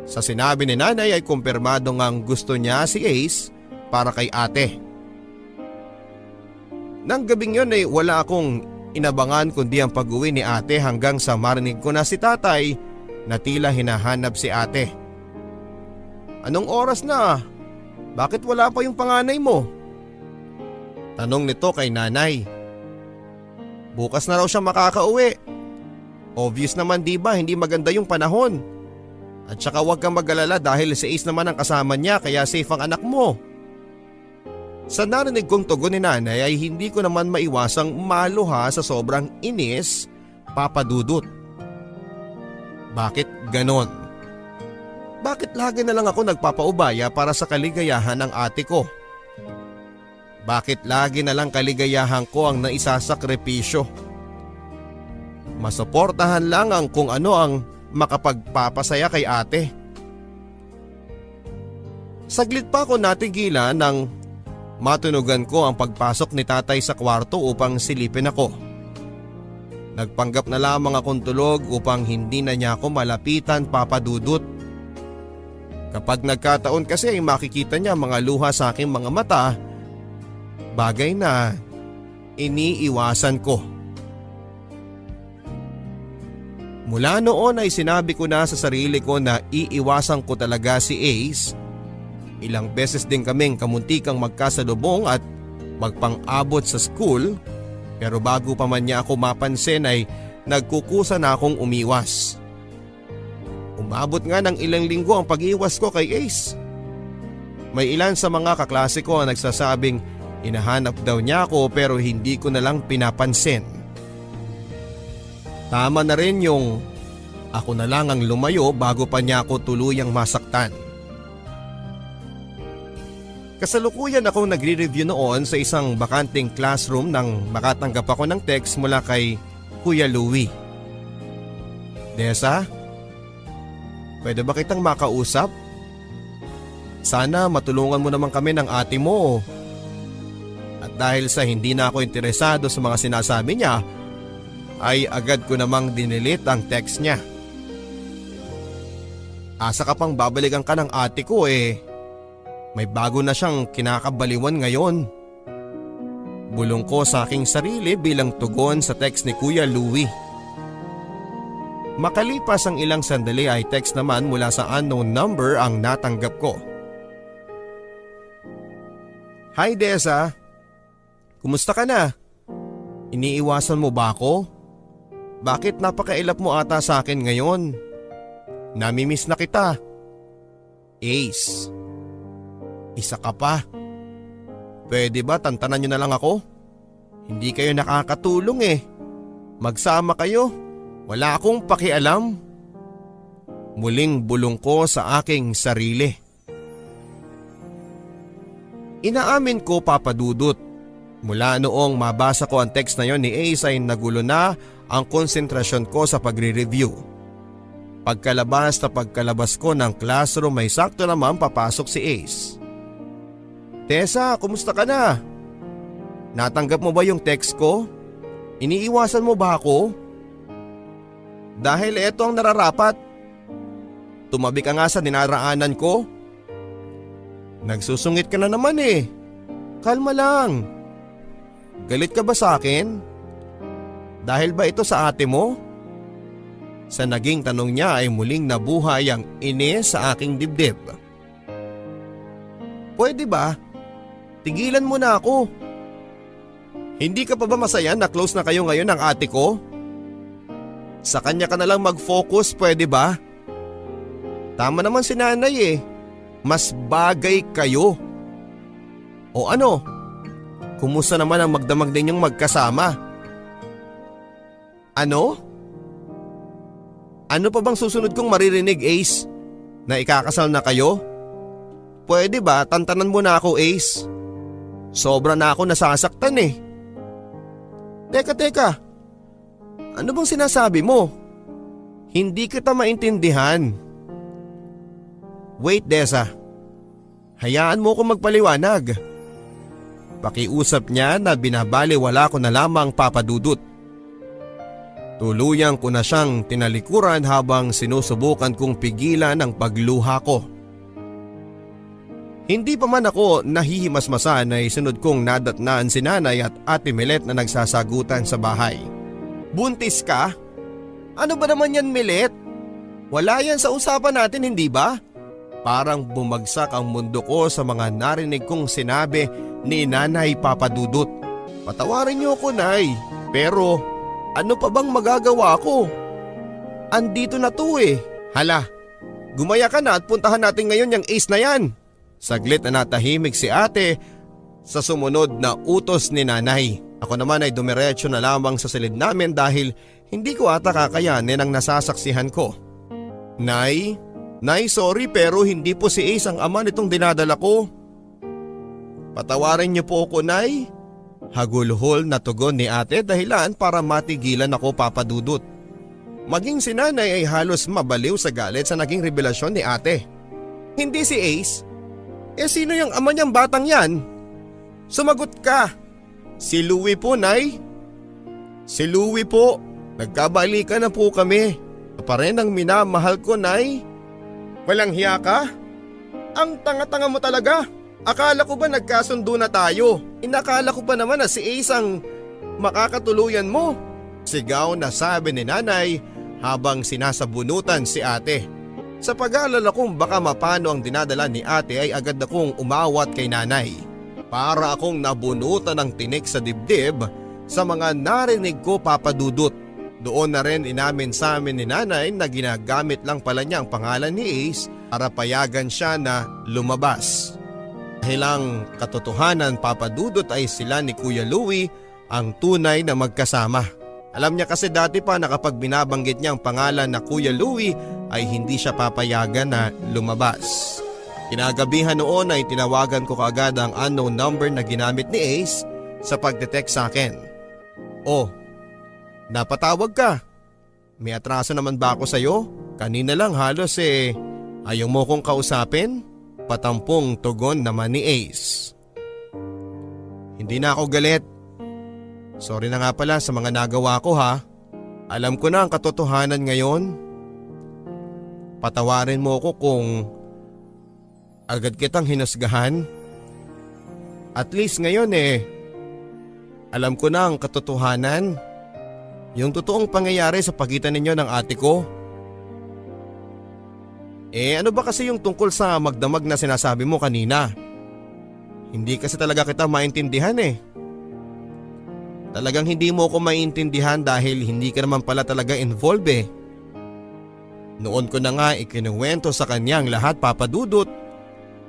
Sa sinabi ni nanay ay kumpirmado ngang gusto niya si Ace para kay ate. Nang gabing yun ay wala akong inabangan kundi ang pag-uwi ni ate hanggang sa marinig ko na si tatay na tila hinahanap si ate. Anong oras na? Bakit wala pa yung panganay mo? Tanong nito kay nanay. Bukas na raw siya makakauwi. Obvious naman diba hindi maganda yung panahon. At saka huwag kang mag-alala dahil si Ace naman ang kasama niya kaya safe ang anak mo. Sa narinig kong tugon ni nanay ay hindi ko naman maiwasang maluha sa sobrang inis, papadudot. Bakit ganon? Bakit lagi na lang ako nagpapaubaya para sa kaligayahan ng ate ko? Bakit lagi na lang kaligayahan ko ang naisasakripisyo? Masuportahan lang ang kung ano ang makapagpapasaya kay ate. Saglit pa ako natigilan ng matunugan ko ang pagpasok ni tatay sa kwarto upang silipin ako. Nagpanggap na lamang akong tulog upang hindi na niya ako malapitan, papadudot. Kapag nagkataon kasi ay makikita niya mga luha sa aking mga mata, bagay na iniiwasan ko. Mula noon ay sinabi ko na sa sarili ko na iiwasan ko talaga si Ace. Ilang beses din kaming kamuntikang magkasalubong at magpang-abot sa school pero bago pa man niya ako mapansin ay nagkukusa na akong umiwas. Umabot nga ng ilang linggo ang pag-iwas ko kay Ace. May ilan sa mga kaklase ko ang nagsasabing hinahanap daw niya ako pero hindi ko na lang pinapansin. Tama na rin yung ako na lang ang lumayo bago pa niya ako tuluyang masaktan. Kasalukuyan akong nagre-review noon sa isang bakanting classroom nang makatanggap ako ng text mula kay Kuya Louie. Desa, pwede ba kitang makausap? Sana matulungan mo naman kami ng ate mo. At dahil sa hindi na ako interesado sa mga sinasabi niya, ay agad ko namang dinilit ang text niya. Asa ka pang babalikan ka ng ate ko may bago na siyang kinakabaliwan ngayon. Bulong ko sa aking sarili bilang tugon sa text ni Kuya Louie. Makalipas ang ilang sandali ay text naman mula sa unknown number ang natanggap ko. Hi Desa, kumusta ka na? Iniiwasan mo ba ako? Bakit napakailap mo ata sa akin ngayon? Namimiss na kita. Ace. Isa ka pa. Pwede ba tantanan nyo na lang ako? Hindi kayo nakakatulong Magsama kayo. Wala akong pakialam. Muling bulong ko sa aking sarili. Inaamin ko, papadudot. Mula noong mabasa ko ang text na yon ni Ace ay nagulo na ang konsentrasyon ko sa pagre-review. Pagkalabas ko ng classroom ay sakto naman papasok si Ace. Tessa, kumusta ka na? Natanggap mo ba yung text ko? Iniiwasan mo ba ako? Dahil eto ang nararapat. Tumabi ka nga sa dinaraanan ko. Nagsusungit ka na naman Kalma lang. Galit ka ba sa akin? Dahil ba ito sa ate mo? Sa naging tanong niya ay muling nabuhay ang inis sa aking dibdib. Pwede ba? Tigilan mo na ako. Hindi ka pa ba masaya na close na kayo ngayon ng ate ko? Sa kanya ka na lang mag-focus, pwede ba? Tama naman si nanay eh. Mas bagay kayo. O ano? Kumusta naman ang magdamag ninyong magkasama? Ano? Ano pa bang susunod kong maririnig, Ace? Na ikakasal na kayo? Pwede ba tantanan mo na ako, Ace? Sobra na ako nasasaktan eh. Teka. Ano bang sinasabi mo? Hindi kita maintindihan. Wait, Desa. Hayaan mo ko magpaliwanag. Pakiusap niya na binabaliwala ko na lamang papadudot. Tuluyang ko na siyang tinalikuran habang sinusubukan kong pigilan ang pagluha ko. Hindi pa man ako nahihimasmasan ay sunod kong nadatnaan si nanay at ate Milet na nagsasagutan sa bahay. Buntis ka? Ano ba naman yan, Milet? Wala yan sa usapan natin, hindi ba? Parang bumagsak ang mundo ko sa mga narinig kong sinabi ni Nanay Papadudot. Patawarin niyo ako, Nay, pero ano pa bang magagawa ko? Andito na to eh. Hala, gumaya ka na at puntahan natin ngayon yung Ace na yan. Saglit na natahimik si ate sa sumunod na utos ni nanay. Ako naman ay dumiretso na lamang sa silid namin dahil hindi ko ata kakayanin ang nasasaksihan ko. Nay, sorry pero hindi po si Ace ang ama nitong dinadala ko. Patawarin niyo po ako, Nay. Hagulhol na tugon ni ate dahilan para matigilan ako, Papadudot. Maging si nanay ay halos mabaliw sa galit sa naging revelasyon ni ate. Hindi si Ace? Sino yung ama niyang batang yan? Sumagot ka. Si Louie po, Nay. Si Louie po. Nagkabalikan na po kami. Pa rin ang minamahal ko, Nay. Walang hiya ka? Ang tanga-tanga mo talaga. Akala ko ba nagkasundo na tayo? Inakala ko pa naman na si Ace ang makakatuluyan mo. Sigaw na sabi ni nanay habang sinasabunutan si ate. Sa pag-aalala kung baka mapano ang dinadala ni ate ay agad akong umawat kay nanay. Para akong nabunutan ng tinik sa dibdib sa mga narinig ko, Papadudot. Doon na rin inamin sa amin ni nanay na ginagamit lang pala niya ang pangalan ni Ace para payagan siya na lumabas. Dahil ang katotohanan, Papadudot, ay sila ni Kuya Louie ang tunay na magkasama. Alam niya kasi dati pa na kapag binabanggit niya ang pangalan na Kuya Louie ay hindi siya papayagan na lumabas. Kinagabihan noon ay tinawagan ko kaagad ang unknown number na ginamit ni Ace sa pagdetext sa akin. Oh, napatawag ka. May atraso naman ba ako sa'yo? Kanina lang halos ayaw mo kong kausapin? Patampong tugon naman ni Ace. Hindi na ako galit. Sorry na nga pala sa mga nagawa ko, ha. Alam ko na ang katotohanan ngayon. Patawarin mo ako kung agad kitang hinusgahan. At least ngayon alam ko na ang katotohanan. Yung totoong pangyayari sa pagitan ninyo ng ate ko. Ano ba kasi yung tungkol sa magdamag na sinasabi mo kanina? Hindi kasi talaga kita maintindihan Talagang hindi mo ako maintindihan dahil hindi ka naman pala talaga involved Noon ko na nga ikinuwento sa kanyang lahat, Papadudot,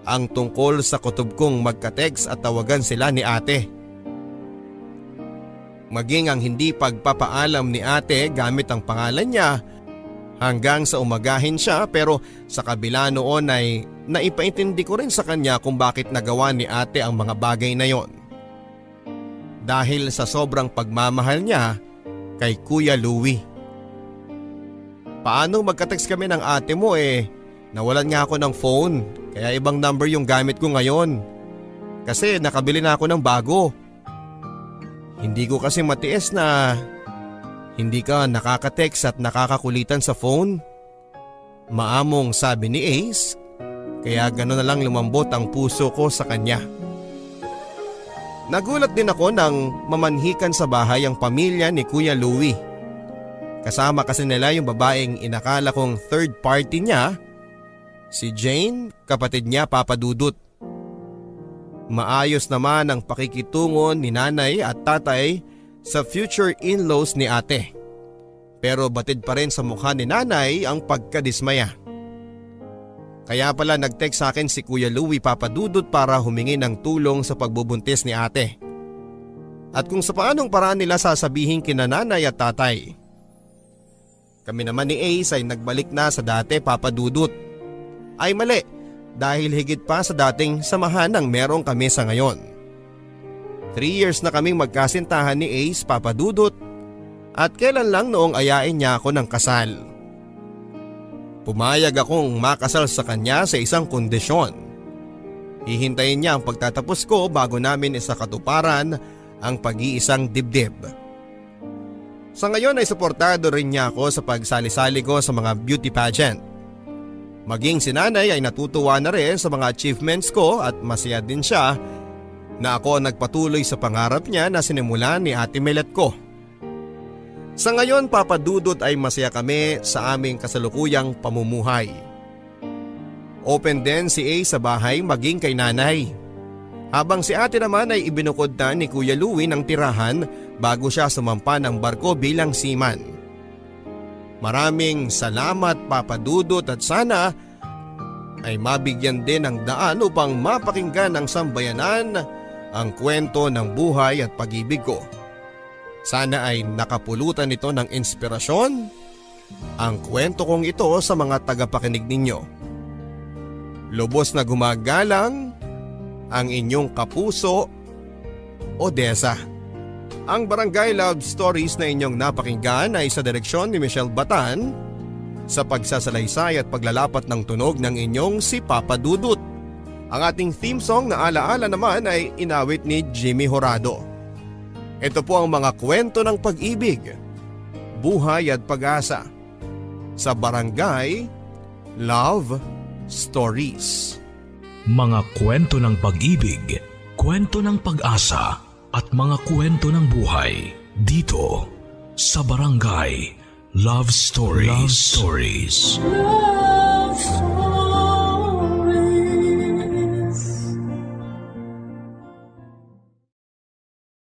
ang tungkol sa kutob kong magka-text at tawagan sila ni ate. Maging ang hindi pagpapaalam ni ate gamit ang pangalan niya hanggang sa umagahin siya, pero sa kabila noon ay naipaintindi ko rin sa kanya kung bakit nagawa ni ate ang mga bagay na yon. Dahil sa sobrang pagmamahal niya kay Kuya Louie. Paano magka-text kami ng ate mo nawalan nga ako ng phone, kaya ibang number yung gamit ko ngayon. Kasi nakabili na ako ng bago. Hindi ko kasi matiis na hindi ka nakaka-text at nakakakulitan sa phone. Maamong sabi ni Ace, kaya gano'n na lang lumambot ang puso ko sa kanya. Nagulat din ako nang mamanhikan sa bahay ang pamilya ni Kuya Louie. Kasama kasi nila yung babaeng inakala kong third party niya, si Jane, kapatid niya, Papadudot. Maayos naman ang pakikitungo ni nanay at tatay sa future in-laws ni ate. Pero batid pa rin sa mukha ni nanay ang pagkadismaya. Kaya pala nag-text sa akin si Kuya Louie Papadudot para humingi ng tulong sa pagbubuntis ni ate. At kung sa paanong paraan nila sasabihin kina nanay at tatay. Kami naman ni Ace ay nagbalik na sa dati Papadudot. Ay mali, dahil higit pa sa dating samahan ang merong kami sa ngayon. 3 years na kaming magkasintahan ni Ace Papadudot at kailan lang noong ayain niya ako ng kasal. Pumayag akong makasal sa kanya sa isang kondisyon. Hihintayin niya ang pagtatapos ko bago namin isakatuparan ang pag-iisang dibdib. Sa ngayon ay suportado rin niya ako sa pagsali-sali ko sa mga beauty pageant. Maging si nanay ay natutuwa na rin sa mga achievements ko at masaya din siya na ako nagpatuloy sa pangarap niya na sinimulan ni Ate Melet ko. Sa ngayon Papadudot ay masaya kami sa aming kasalukuyang pamumuhay. Open din si A sa bahay maging kay nanay. Habang si ate naman ay ibinukod na ni Kuya Louie ng tirahan bago siya sumampa ng barko bilang seaman. Maraming salamat Papadudot at sana ay mabigyan din ng daan upang mapakinggan ng sambayanan ang kwento ng buhay at pag-ibig ko. Sana ay nakapulutan ito ng inspirasyon ang kwento kong ito sa mga tagapakinig ninyo. Lubos na gumagalang ang inyong kapuso, Odessa. Ang Barangay Love Stories na inyong napakinggan ay sa direksyon ni Michelle Batan, sa pagsasalaysay at paglalapat ng tunog ng inyong si Papadudot. Ang ating theme song na alaala naman ay inawit ni Jimmy Horado. Ito po ang mga kwento ng pag-ibig, buhay at pag-asa sa Barangay Love Stories. Mga kwento ng pag-ibig, kwento ng pag-asa at mga kwento ng buhay dito sa Barangay Love Stories. Love Stories. Love.